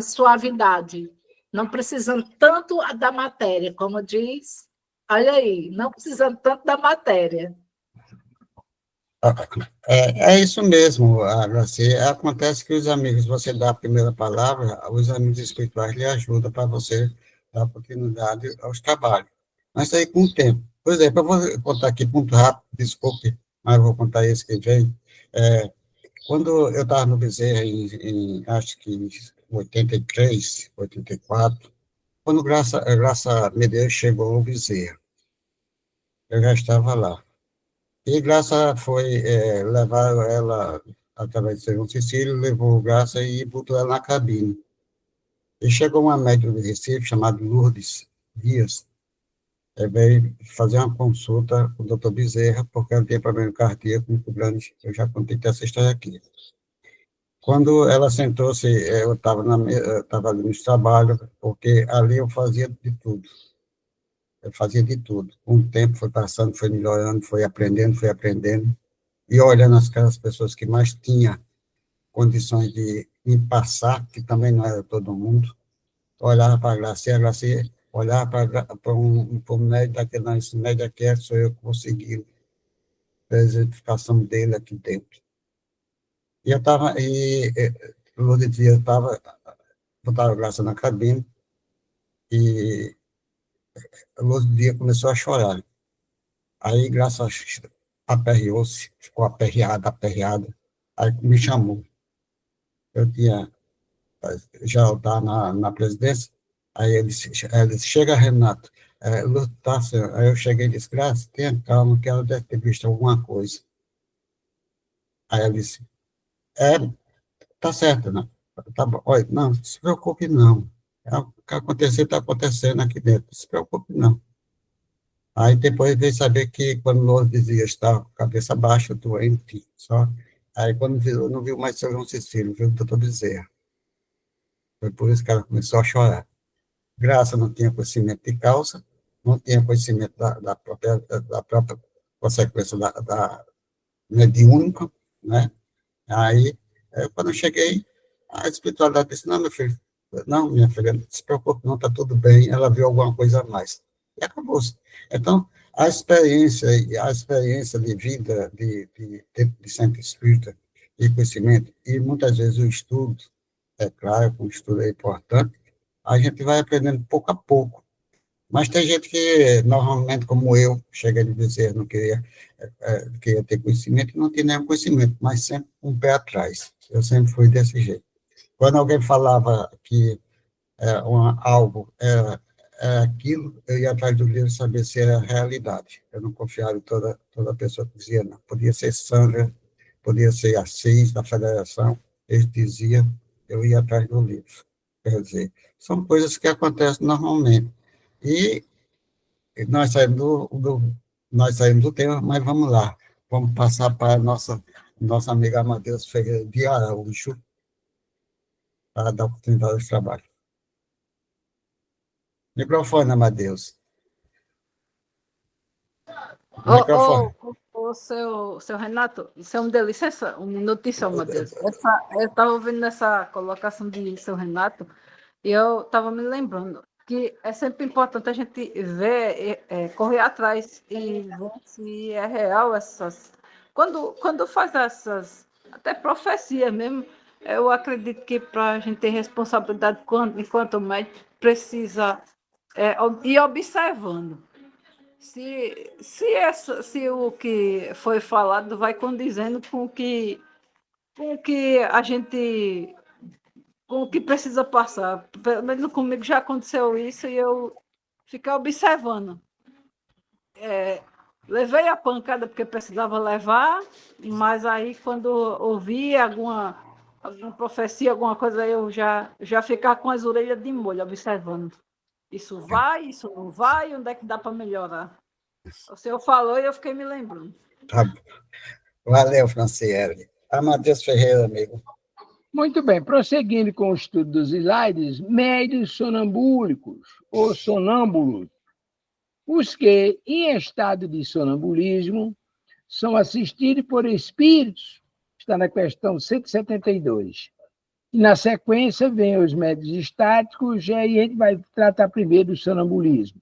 suavidade, não precisando tanto da matéria, como diz, olha aí, não precisando tanto da matéria. É isso mesmo, Graci. Acontece que os amigos, você dá a primeira palavra, os amigos espirituais lhe ajudam para você dar continuidade aos trabalhos. Mas aí com o tempo. Por exemplo, eu vou contar aqui muito rápido, desculpe, mas eu vou contar esse que vem. Quando eu estava no Bezerra, acho que 83, 84, quando Graça Medeiros chegou ao Bezerra, eu já estava lá. E Graça foi levar ela, através de São Cecílio, levou Graça e botou ela na cabine. E chegou uma médica do Recife, chamada Lourdes Dias, veio fazer uma consulta com o doutor Bezerra, porque ela tinha problema cardíaco muito grande, eu já contei essa história aqui. Quando ela sentou-se, eu estava ali nos trabalhos, porque ali eu fazia de tudo. Eu fazia de tudo. Com o tempo foi passando, foi melhorando, foi aprendendo, e olhando aquelas pessoas que mais tinham condições de me passar, que também não era todo mundo, olhava para a Gracia olhava para um médico daquele, não, esse médico aqui sou eu que consegui a exemplificação dele aqui dentro. E eu estava, no outro dia eu estava, botava a Graça na cabine, e no outro dia começou a chorar. Aí Graça aperreou-se, ficou aperreada, aí me chamou. Eu tinha já estava na presidência, aí ele disse, chega, Renato, tá, senhor. Aí eu cheguei e disse, Graça, tenha calma, que ela deve ter visto alguma coisa. Aí ele disse, tá certo, não, tá bom, olha, não se preocupe não, o que acontecer está acontecendo aqui dentro, não se preocupe não. Aí depois veio saber que quando o Lourdes dizia, estava com a cabeça baixa, doente, só, aí quando viu, não viu mais seu João Cecílio, viu o doutor Bezerra. Foi por isso que ela começou a chorar. Graça não tinha conhecimento de causa, não tinha conhecimento da própria consequência da mediúnica, né? Aí, quando eu cheguei, a espiritualidade disse, não, meu filho, não, minha filha, não se preocupe, não, está tudo bem, ela viu alguma coisa a mais. E acabou-se. Então, a experiência de vida, de centro espírita, de conhecimento, e muitas vezes o estudo, é claro que o estudo é importante, a gente vai aprendendo pouco a pouco. Mas tem gente que, normalmente, como eu, chega a dizer, não queria ter conhecimento, e não tinha nenhum conhecimento, mas sempre um pé atrás. Eu sempre fui desse jeito. Quando alguém falava que algo era aquilo, eu ia atrás do livro saber se era realidade. Eu não confiava em toda pessoa que dizia, não. Podia ser Sandra, podia ser Assis, da Federação, eles diziam, eu ia atrás do livro. Quer dizer, são coisas que acontecem normalmente. E nós saímos do tema, mas vamos lá. Vamos passar para a nossa amiga Amadeus Ferreira de Araújo, para dar oportunidade de trabalho. Microfone, Amadeus. Microfone. Seu Renato, você me dê licença? Um minutinho, seu Amadeus. Eu estava ouvindo essa colocação de seu Renato e eu estava me lembrando que é sempre importante a gente ver, correr atrás e ver se é real essas... Quando faz essas, até profecias mesmo, eu acredito que para a gente ter responsabilidade enquanto médico, precisa ir observando. Se o que foi falado vai condizendo com o que a gente, com o que precisa passar. Pelo menos comigo já aconteceu isso e eu fiquei observando. Levei a pancada porque precisava levar, mas aí quando ouvi alguma profecia, alguma coisa, eu já ficava com as orelhas de molho, observando. Isso vai, isso não vai, onde é que dá para melhorar? O senhor falou e eu fiquei me lembrando. Tá bom. Valeu, Franciele. Amadeus Ferreira, amigo. Muito bem, prosseguindo com o estudo dos slides, médios sonambúlicos ou sonâmbulos, os que, em estado de sonambulismo, são assistidos por espíritos, está na questão 172. E, na sequência, vem os médios estáticos, e aí a gente vai tratar primeiro do sonambulismo.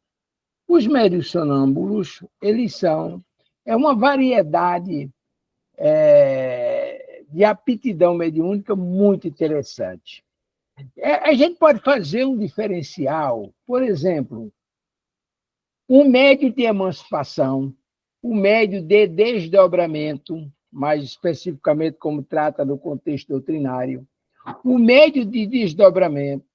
Os médios sonâmbulos, eles são uma variedade de aptidão mediúnica muito interessante. A gente pode fazer um diferencial, por exemplo, um médio de emancipação, um médio de desdobramento, mais especificamente como trata do contexto doutrinário, o médio de desdobramento,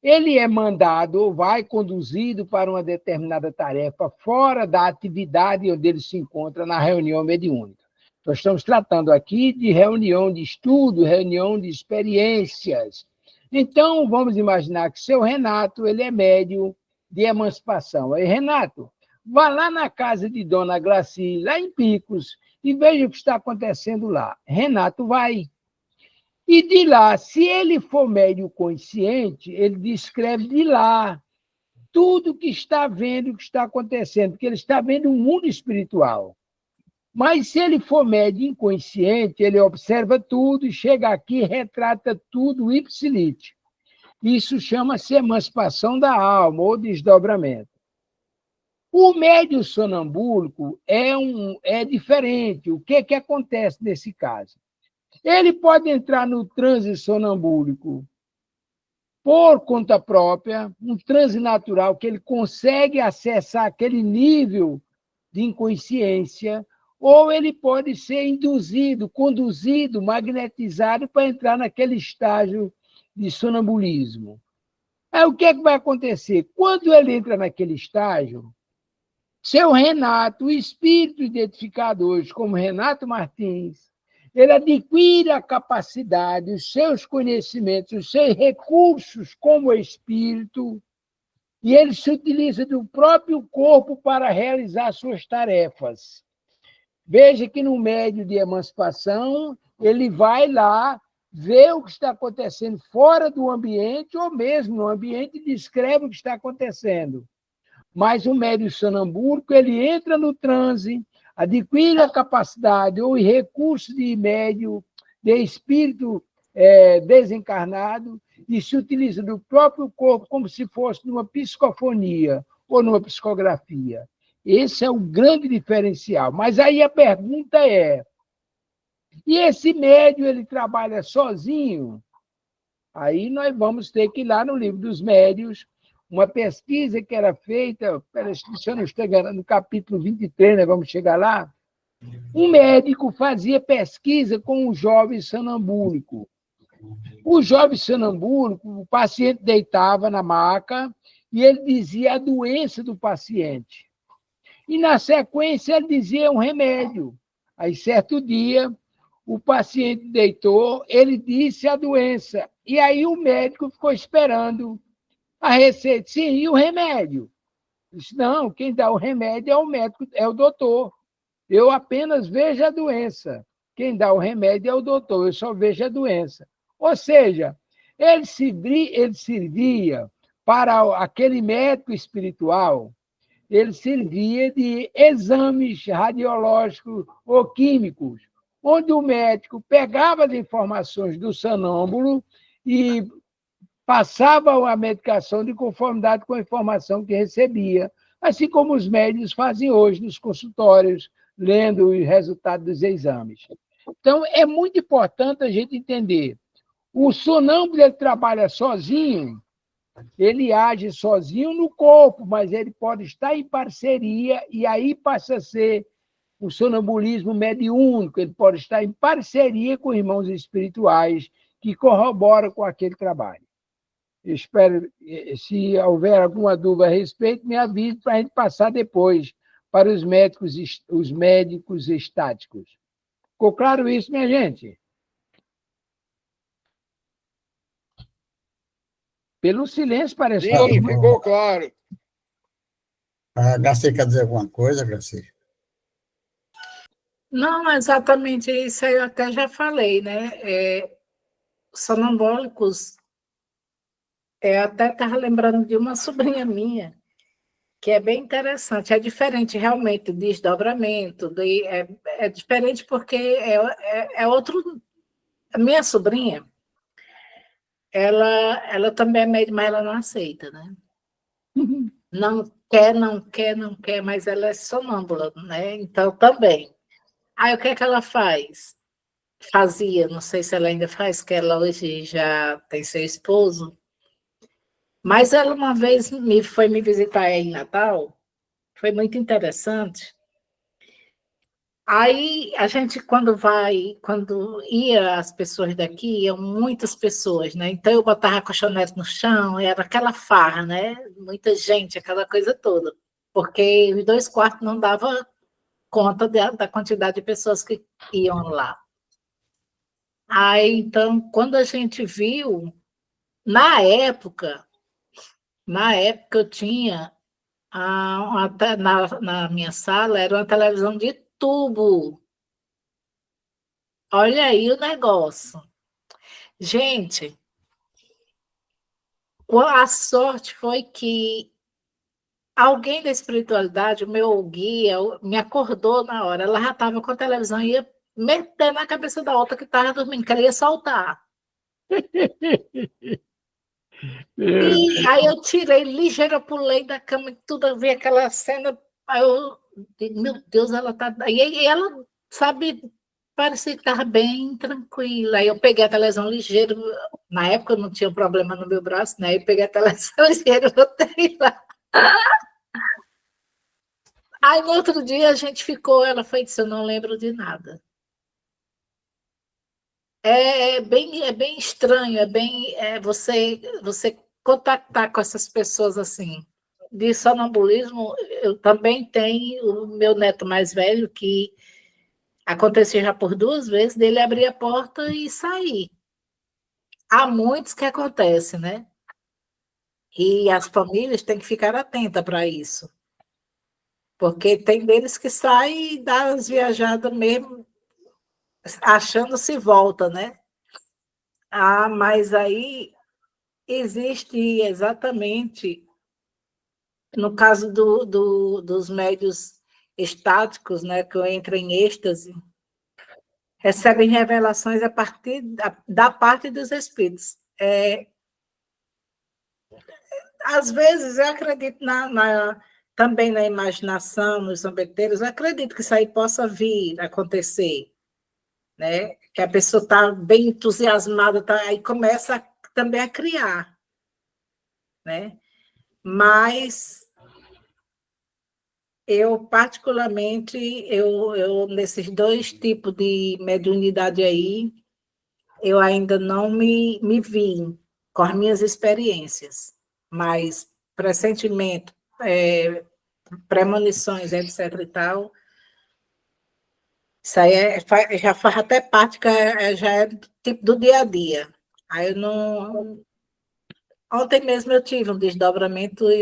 ele é mandado ou vai conduzido para uma determinada tarefa fora da atividade onde ele se encontra na reunião mediúnica. Nós estamos tratando aqui de reunião de estudo, reunião de experiências. Então, vamos imaginar que seu Renato ele é médio de emancipação. Aí, Renato, vá lá na casa de Dona Glaci, lá em Picos, e veja o que está acontecendo lá. Renato vai. E de lá, se ele for médio consciente, ele descreve de lá tudo o que está vendo, o que está acontecendo, porque ele está vendo um mundo espiritual. Mas se ele for médio inconsciente, ele observa tudo e chega aqui e retrata tudo ipsilite. Isso chama-se emancipação da alma ou desdobramento. O médio sonambúlico é diferente. O que acontece nesse caso? Ele pode entrar no transe sonambúlico por conta própria, um transe natural, que ele consegue acessar aquele nível de inconsciência, ou ele pode ser induzido, conduzido, magnetizado para entrar naquele estágio de sonambulismo. Aí o que vai acontecer? Quando ele entra naquele estágio, seu Renato, o espírito identificado hoje como Renato Martins, ele adquire a capacidade, os seus conhecimentos, os seus recursos como espírito, e ele se utiliza do próprio corpo para realizar suas tarefas. Veja que no médio de emancipação, ele vai lá ver o que está acontecendo fora do ambiente, ou mesmo no ambiente, e descreve o que está acontecendo. Mas o médio sonambúlico, ele entra no transe, adquire a capacidade ou recurso de médio, de espírito desencarnado, e se utiliza do próprio corpo como se fosse numa psicofonia ou numa psicografia. Esse é o grande diferencial. Mas aí a pergunta é, e esse médio ele trabalha sozinho? Aí nós vamos ter que ir lá no livro dos médios, uma pesquisa que era feita, se eu não estou enganando, no capítulo 23, nós vamos chegar lá, um médico fazia pesquisa com um jovem sonambúlico. O jovem sonambúlico, o paciente deitava na maca e ele dizia a doença do paciente. E, na sequência, ele dizia um remédio. Aí, certo dia, o paciente deitou, ele disse a doença. E aí o médico ficou esperando a receita. Sim, e o remédio? Ele disse, não, quem dá o remédio é o médico, é o doutor. Eu apenas vejo a doença. Quem dá o remédio é o doutor, eu só vejo a doença. Ou seja, ele servia para aquele médico espiritual, ele servia de exames radiológicos ou químicos, onde o médico pegava as informações do sonâmbulo e passava a medicação de conformidade com a informação que recebia, assim como os médicos fazem hoje nos consultórios, lendo os resultados dos exames. Então, é muito importante a gente entender. O sonâmbulo ele trabalha sozinho, ele age sozinho no corpo, mas ele pode estar em parceria, e aí passa a ser o sonambulismo mediúnico, ele pode estar em parceria com irmãos espirituais que corroboram com aquele trabalho. Eu espero, se houver alguma dúvida a respeito, me avise para a gente passar depois para os médicos estáticos. Ficou claro isso, minha gente? Pelo silêncio, parece que ficou claro. Graci quer dizer alguma coisa, Graci? Não, exatamente isso eu até já falei, né? Sonambólicos, eu até estava lembrando de uma sobrinha minha, que é bem interessante, é diferente realmente de desdobramento, é diferente porque é outro... A minha sobrinha, ela também é médium, mas ela não aceita, né? Não quer, mas ela é sonâmbula, né? Então, também. Aí, o que é que ela faz? Fazia, não sei se ela ainda faz, que ela hoje já tem seu esposo, mas ela uma vez foi me visitar em Natal, foi muito interessante. Aí, a gente, quando ia as pessoas daqui, iam muitas pessoas, né? Então, eu botava a colchonete no chão, era aquela farra, né? Muita gente, aquela coisa toda, porque os 2 quartos não dava conta da quantidade de pessoas que iam lá. Aí, então, quando a gente viu, na época eu tinha na minha sala, era uma televisão de tubo. Olha aí o negócio. Gente, a sorte foi que alguém da espiritualidade, o meu guia, me acordou na hora. Ela já estava com a televisão e ia meter na cabeça da outra que estava dormindo, que ela ia saltar. E aí eu tirei ligeira, pulei da cama e tudo, eu vi aquela cena. Aí eu digo, meu Deus, ela está. E ela, sabe, parecia que estava bem tranquila. Aí eu peguei a televisão ligeiro. Na época eu não tinha problema no meu braço, né? Eu peguei a televisão ligeiro e botei lá. Aí no outro dia a gente ficou, ela foi e disse, eu não lembro de nada. É bem estranho, você contactar com essas pessoas assim. De sonambulismo, eu também tenho o meu neto mais velho, que aconteceu já por 2 vezes, dele abrir a porta e sair. Há muitos que acontece, né? E as famílias têm que ficar atentas para isso. Porque tem deles que saem e dá as viajadas mesmo, achando-se volta, né? Mas aí existe exatamente, no caso dos médios estáticos, né, que entram em êxtase, recebem revelações a partir da parte dos espíritos. Às vezes, eu acredito também na imaginação, nos zombeteiros, eu acredito que isso aí possa vir a acontecer, né? Que a pessoa está bem entusiasmada, aí começa também a criar, né? Mas eu, particularmente, nesses 2 tipos de mediunidade aí, eu ainda não me vi com as minhas experiências, mas pressentimento, premonições, etc. e tal, isso aí já faz até parte, já é do tipo do dia a dia. Aí eu não... Ontem mesmo eu tive um desdobramento e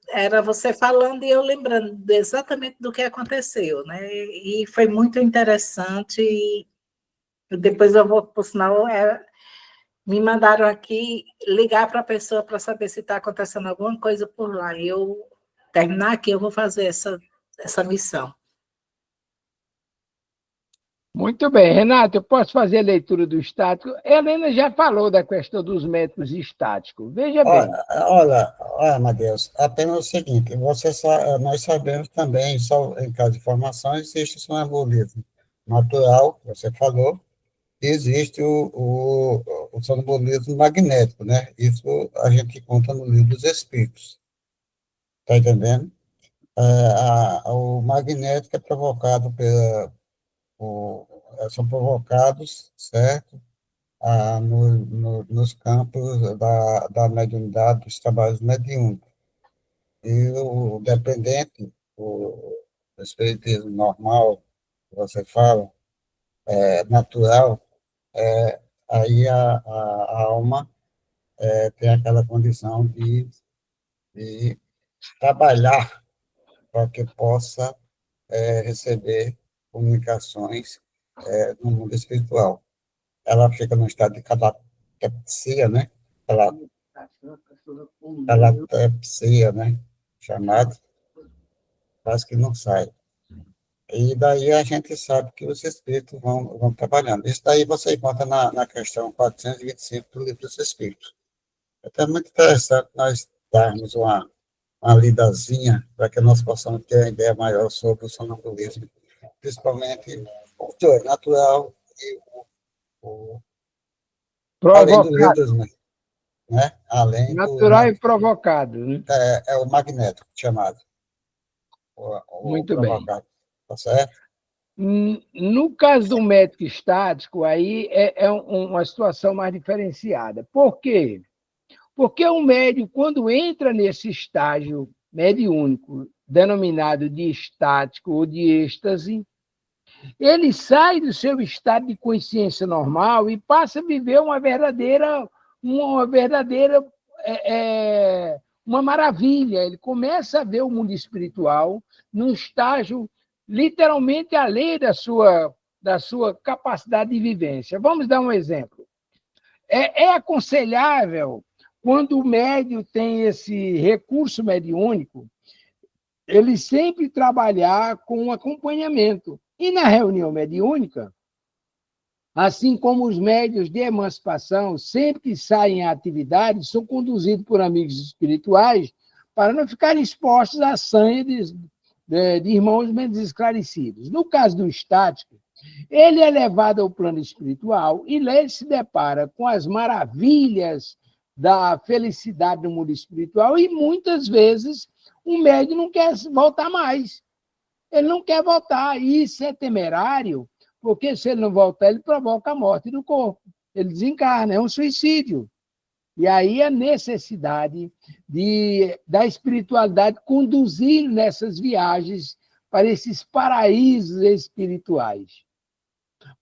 era você falando e eu lembrando exatamente do que aconteceu, né? E foi muito interessante. E depois eu vou, por sinal, Me mandaram aqui ligar para a pessoa para saber se está acontecendo alguma coisa por lá. Eu terminar aqui, eu vou fazer essa missão. Muito bem, Renato, eu posso fazer a leitura do estático? Helena já falou da questão dos métodos estáticos. Veja bem. Olha, Amadeus, apenas o seguinte, nós sabemos também, só em caso de formação, existe o sonambulismo natural, que você falou, e existe o sonambulismo magnético, né? Isso a gente conta no livro dos Espíritos, tá entendendo? O magnético é provocado são provocados, certo? Nos campos da mediunidade, dos trabalhos mediúnicos. E o dependente, o espiritismo normal, que você fala, natural, aí a alma tem aquela condição de trabalhar para que possa receber comunicações no mundo espiritual. Ela fica no estado de catalepsia, né? Catalepsia, né? Chamado, quase que não sai. E daí a gente sabe que os espíritos vão trabalhando. Isso daí você encontra na questão 425 do Livro dos Espíritos. É até muito interessante nós darmos uma lidazinha para que nós possamos ter uma ideia maior sobre o sonambulismo, principalmente o natural e além do livro, né? Além natural e provocado. Né? É o magnético chamado. Muito bem. Tá certo? No caso do método estático, aí é uma situação mais diferenciada. Por quê? Porque o médium, quando entra nesse estágio mediúnico, denominado de estático ou de êxtase, ele sai do seu estado de consciência normal e passa a viver uma verdadeira uma maravilha. Ele começa a ver o mundo espiritual num estágio literalmente além da sua capacidade de vivência. Vamos dar um exemplo. É aconselhável, quando o médium tem esse recurso mediúnico, ele sempre trabalhar com acompanhamento. E na reunião mediúnica, assim como os médiuns de emancipação, sempre que saem à atividade, são conduzidos por amigos espirituais para não ficarem expostos à sanha de irmãos menos esclarecidos. No caso do estático, ele é levado ao plano espiritual e lá ele se depara com as maravilhas da felicidade no mundo espiritual e muitas vezes o médium não quer voltar mais. Ele não quer voltar. E isso é temerário, porque se ele não voltar, ele provoca a morte do corpo. Ele desencarna, é um suicídio. E aí a necessidade da espiritualidade conduzir nessas viagens para esses paraísos espirituais.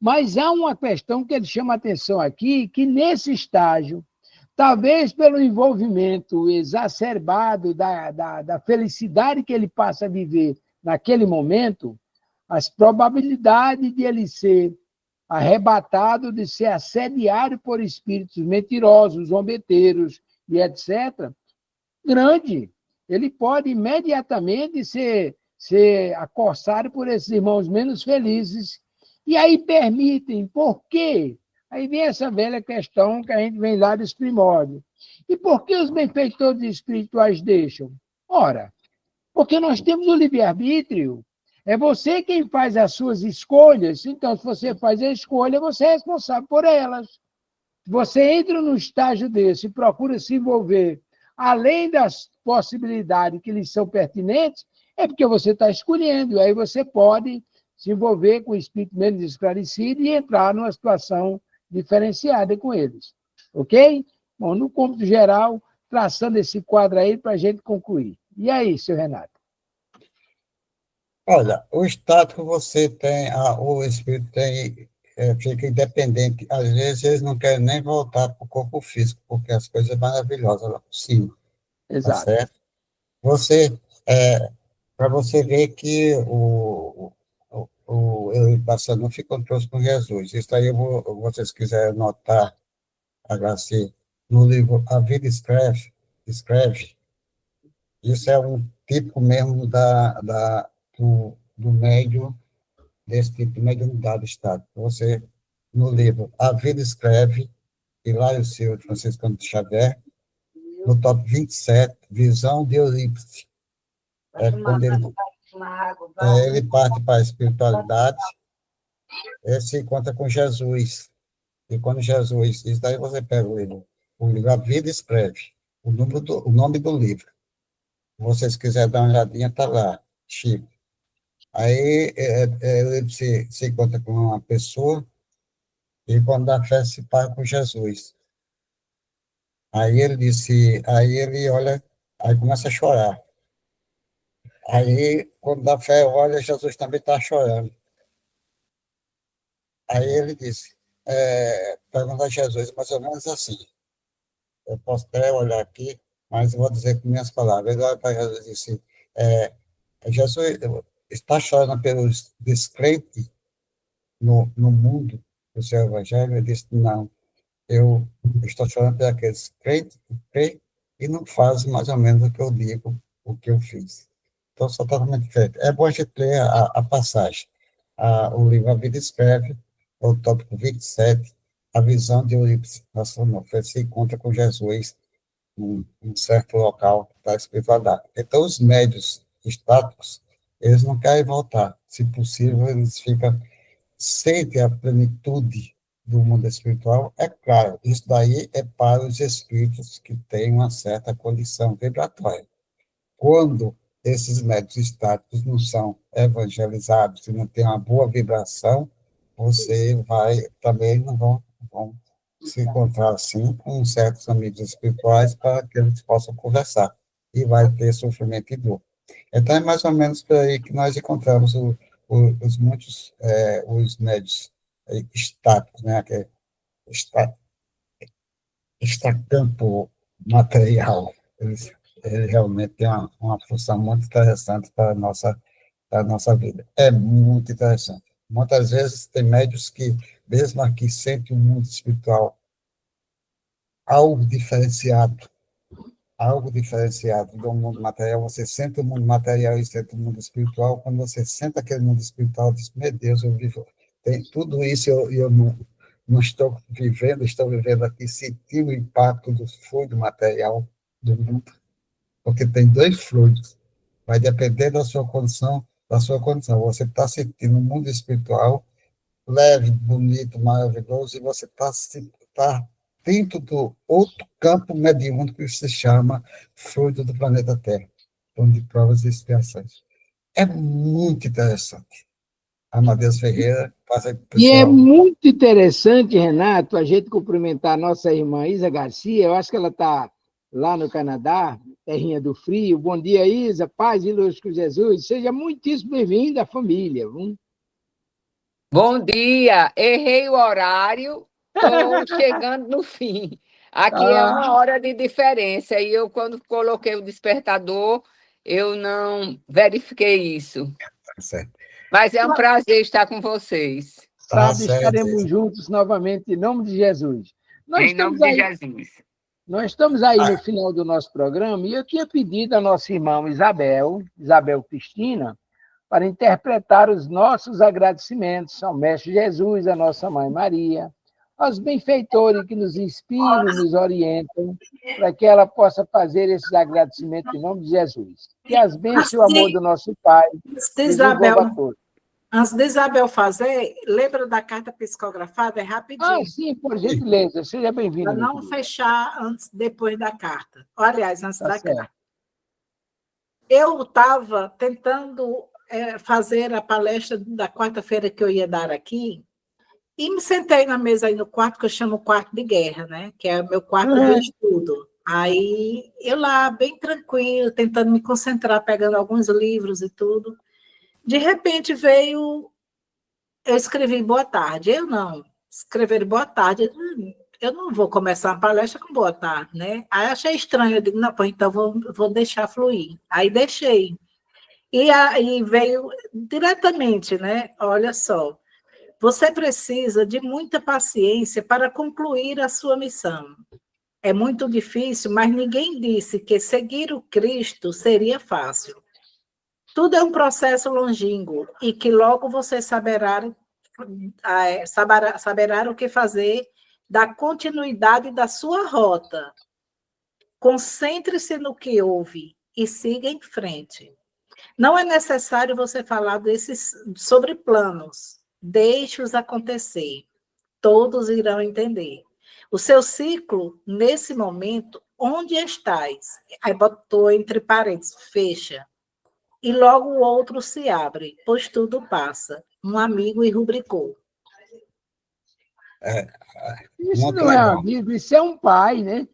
Mas há uma questão que ele chama a atenção aqui, que nesse estágio, talvez pelo envolvimento exacerbado da felicidade que ele passa a viver naquele momento, as probabilidades de ele ser arrebatado, de ser assediado por espíritos mentirosos, zombeteiros e etc., grande. Ele pode imediatamente ser acossado por esses irmãos menos felizes. E aí permitem, por quê? Aí vem essa velha questão que a gente vem lá dos primórdios. E por que os benfeitores espirituais deixam? Ora, porque nós temos o livre-arbítrio. É você quem faz as suas escolhas. Então, se você faz a escolha, você é responsável por elas. Se você entra num estágio desse e procura se envolver além das possibilidades que lhes são pertinentes, é porque você está escolhendo. Aí você pode se envolver com o espírito menos esclarecido e entrar numa situação diferenciada com eles. Ok? Bom, no cômputo geral, traçando esse quadro aí para a gente concluir. E aí, seu Renato? Olha, o estático você tem, o espírito fica independente. Às vezes eles não querem nem voltar para o corpo físico, porque as coisas maravilhosas lá por cima. Exato. Tá certo? Para você ver que o eu passando não ficou trouxe com Jesus. Isso aí, vocês quiserem notar HC, no livro A Vida Escreve, isso é um tipo mesmo do médium, desse tipo de mediunidade estática. Você, no livro A Vida Escreve, Hilário Silva, Francisco de Xavier, no top 27, Visão de Eurípides. Quando ele parte para a espiritualidade, ele se encontra com Jesus. E quando Jesus, isso daí você pega o livro A Vida Escreve, o nome do livro. Se vocês quiserem dar uma olhadinha, está lá, Chico. Aí ele se encontra com uma pessoa e quando dá fé se para com Jesus. Aí ele olha, aí começa a chorar. Aí, quando dá fé, olha, Jesus também está chorando. Aí ele disse, pergunta a Jesus, mais ou menos assim, eu posso até olhar aqui, mas eu vou dizer com minhas palavras. Ele olha para Jesus e disse, Jesus está chorando pelos descrentes no mundo do seu evangelho? Ele disse, não, eu estou chorando por aqueles crentes que creem e não fazem mais ou menos o que eu digo, o que eu fiz. Então, são totalmente diferentes. É bom a gente ler a passagem. O livro A Vida Escreve, o tópico 27, a visão de Eurípides. Nossa, ele se encontra com Jesus em um certo local da espiritualidade. Então, os médios estáticos, eles não querem voltar. Se possível, eles ficam sentem a plenitude do mundo espiritual. É claro, isso daí é para os espíritos que têm uma certa condição vibratória. Quando esses médios estáticos não são evangelizados e não têm uma boa vibração, você também não vão se encontrar assim com certos amigos espirituais para que eles possam conversar e vai ter sofrimento e dor. Então é mais ou menos por aí que nós encontramos os médios estáticos, né, que está campo material. Ele realmente tem uma função muito interessante para a nossa vida. É muito interessante. Muitas vezes tem médios que, mesmo aqui, sentem o mundo espiritual algo diferenciado do mundo material. Você sente o mundo material e sente o mundo espiritual. Quando você sente aquele mundo espiritual, diz, meu Deus, eu vivo, tem tudo isso, eu não estou vivendo, estou vivendo aqui, sentindo o impacto do fluido material do mundo, porque tem dois fluidos, vai depender da sua condição. Você está sentindo o mundo espiritual leve, bonito, maravilhoso, e você está dentro do outro campo mediúnico que se chama fluido do planeta Terra, onde provas e expiações. É muito interessante. Amadeus Ferreira, passa aí pro pessoal. E é muito interessante, Renato, a gente cumprimentar a nossa irmã Isa Garcia, eu acho que ela está lá no Canadá, terrinha do frio. Bom dia, Isa, paz e luz com Jesus. Seja muitíssimo bem-vinda à família. Bom dia, errei o horário, estou chegando no fim. Aqui é 1 hora de diferença e eu, quando coloquei o despertador, eu não verifiquei isso. Tá certo. Mas é um prazer estar com vocês. Sábado estaremos juntos novamente, em nome de Jesus. Em nome de Jesus. Nós estamos aí no final do nosso programa e eu tinha pedido à nossa irmã Isabel Cristina, para interpretar os nossos agradecimentos ao Mestre Jesus, à nossa Mãe Maria, aos benfeitores que nos inspiram, nos orientam, para que ela possa fazer esses agradecimentos em nome de Jesus. Que as bênçãos e o amor do nosso Pai Antes de Isabel fazer, lembra da carta psicografada? É rapidinho. Sim, por gentileza. Seja bem-vindo. Para não fechar depois da carta. Aliás, antes da carta. Eu estava tentando fazer a palestra da quarta-feira que eu ia dar aqui, e me sentei na mesa aí no quarto, que eu chamo quarto de guerra, né? Que é o meu quarto de estudo. Aí, eu lá, bem tranquilo, tentando me concentrar, pegando alguns livros e tudo. De repente veio, eu escrevi boa tarde. Eu não, escrever boa tarde, eu não vou começar uma palestra com boa tarde, né? Aí achei estranho, eu digo, não, pô, então vou deixar fluir. Aí deixei. E aí veio diretamente, né? Olha só, Você precisa de muita paciência para concluir a sua missão. É muito difícil, mas ninguém disse que seguir o Cristo seria fácil. Tudo é um processo longínquo e que logo você saberá o que fazer da continuidade da sua rota. Concentre-se no que ouve e siga em frente. Não é necessário você falar sobre planos. Deixe-os acontecer. Todos irão entender. O seu ciclo, nesse momento, onde estás? Aí botou entre parênteses, fecha. E logo o outro se abre, pois tudo passa. Um amigo e rubricou. Isso não é um amigo, isso é um pai, né?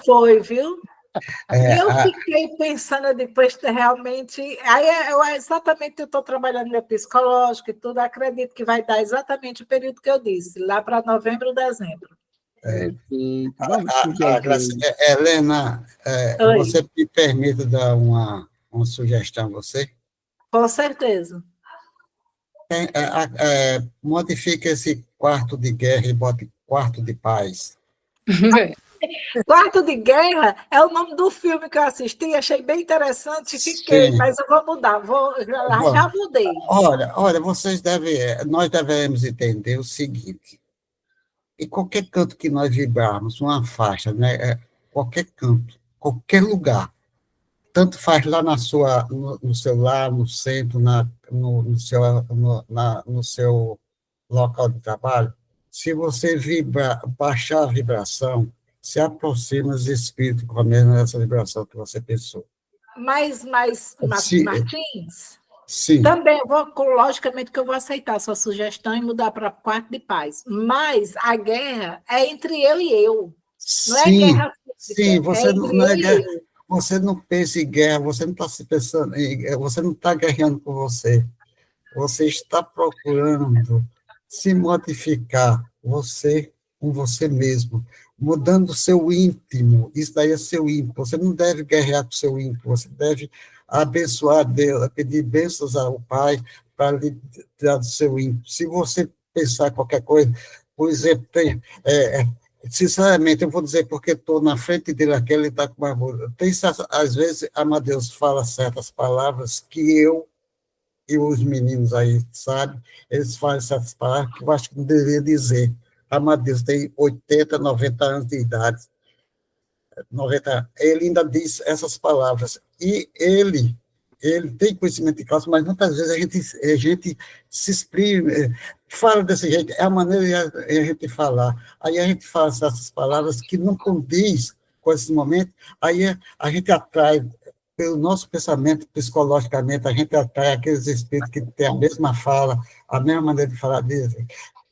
Foi, viu? E eu fiquei pensando depois, realmente, exatamente eu estou trabalhando no meu psicológico e tudo, acredito que vai dar exatamente o período que eu disse, lá para novembro, dezembro. Helena, você me permite dar uma sugestão a você? Com certeza. Modifique esse quarto de guerra e bote quarto de paz. Quarto de Guerra é o nome do filme que eu assisti, achei bem interessante, fiquei, mas eu vou mudar, já mudei. Olha, nós devemos entender o seguinte, em qualquer canto que nós vibrarmos, uma faixa, né, qualquer canto, qualquer lugar, tanto faz lá no seu lar, no centro, no seu local de trabalho, se você baixar a vibração, se aproxima dos espíritos com a mesma essa vibração que você pensou. Mas Martins, sim. Também, logicamente que eu vou aceitar a sua sugestão e mudar para quarto de paz, mas a guerra é entre eu e eu, não é guerra física, sim, você não pensa em guerra, você não está pensando, você não está guerreando com você está procurando se modificar, você com você mesmo, mudando o seu íntimo, isso daí é seu íntimo, você não deve guerrear com o seu íntimo, você deve abençoar Deus, pedir bênçãos ao Pai para lhe tirar do seu íntimo. Se você pensar qualquer coisa, por exemplo, sinceramente, eu vou dizer porque estou na frente dele aqui, ele está com uma boca. Às vezes, Amadeus fala certas palavras que eu e os meninos aí, sabe? Eles falam certas palavras que eu acho que não deveria dizer. Amadeus tem 80, 90 anos de idade. 90, ele ainda diz essas palavras. E ele tem conhecimento de causa, mas muitas vezes a gente se exprime, fala desse jeito, é a maneira de a gente falar. Aí a gente fala essas palavras que não condiz com esse momento, aí a gente atrai, pelo nosso pensamento, psicologicamente, a gente atrai aqueles espíritos que têm a mesma fala, a mesma maneira de falar deles.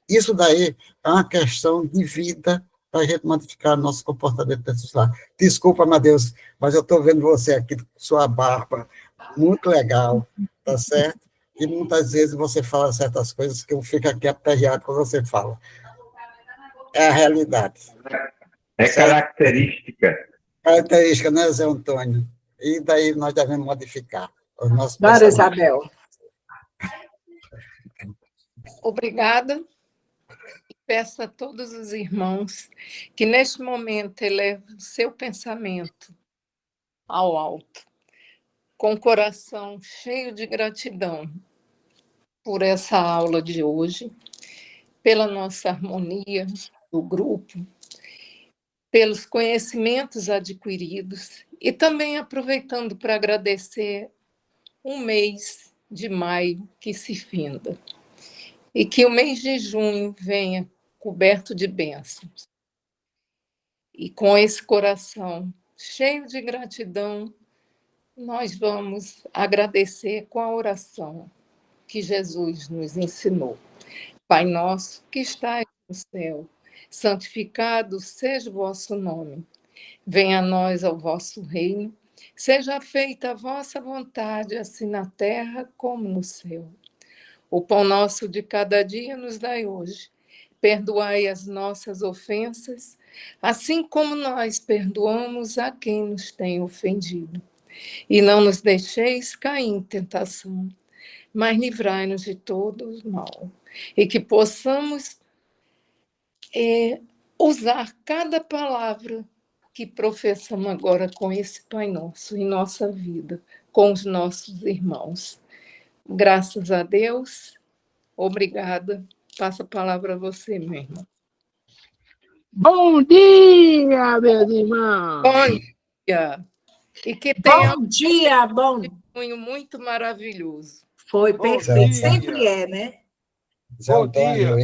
Isso daí é uma questão de vida para a gente modificar nosso comportamento pessoal. Desculpa, Amadeus, mas eu estou vendo você aqui com sua barba, muito legal, tá certo? E muitas vezes você fala certas coisas que eu fico aqui aperreado quando você fala. É a realidade. É característica. Característica, né, Zé Antônio? E daí nós devemos modificar os nossos Dora Isabel. Obrigada. Peço a todos os irmãos que, neste momento, elevem o seu pensamento ao alto, com o coração cheio de gratidão por essa aula de hoje, pela nossa harmonia do grupo, pelos conhecimentos adquiridos e também aproveitando para agradecer um mês de maio que se finda e que o mês de junho venha coberto de bênçãos. E com esse coração cheio de gratidão, nós vamos agradecer com a oração que Jesus nos ensinou. Pai nosso que estais no céu, santificado seja o vosso nome. Venha a nós o vosso reino, seja feita a vossa vontade, assim na terra como no céu. O pão nosso de cada dia nos dai hoje. Perdoai as nossas ofensas, assim como nós perdoamos a quem nos tem ofendido. E não nos deixeis cair em tentação, mas livrai-nos de todo o mal. e que possamos usar cada palavra que professamos agora com esse Pai Nosso em nossa vida, com os nossos irmãos. Graças a Deus, obrigada. Passo a palavra a você, meu irmão. Bom dia, meus irmãos! Bom dia! E que tenha bom dia, bom. testemunho muito maravilhoso. Foi perfeito, sempre é, né? Bom dia.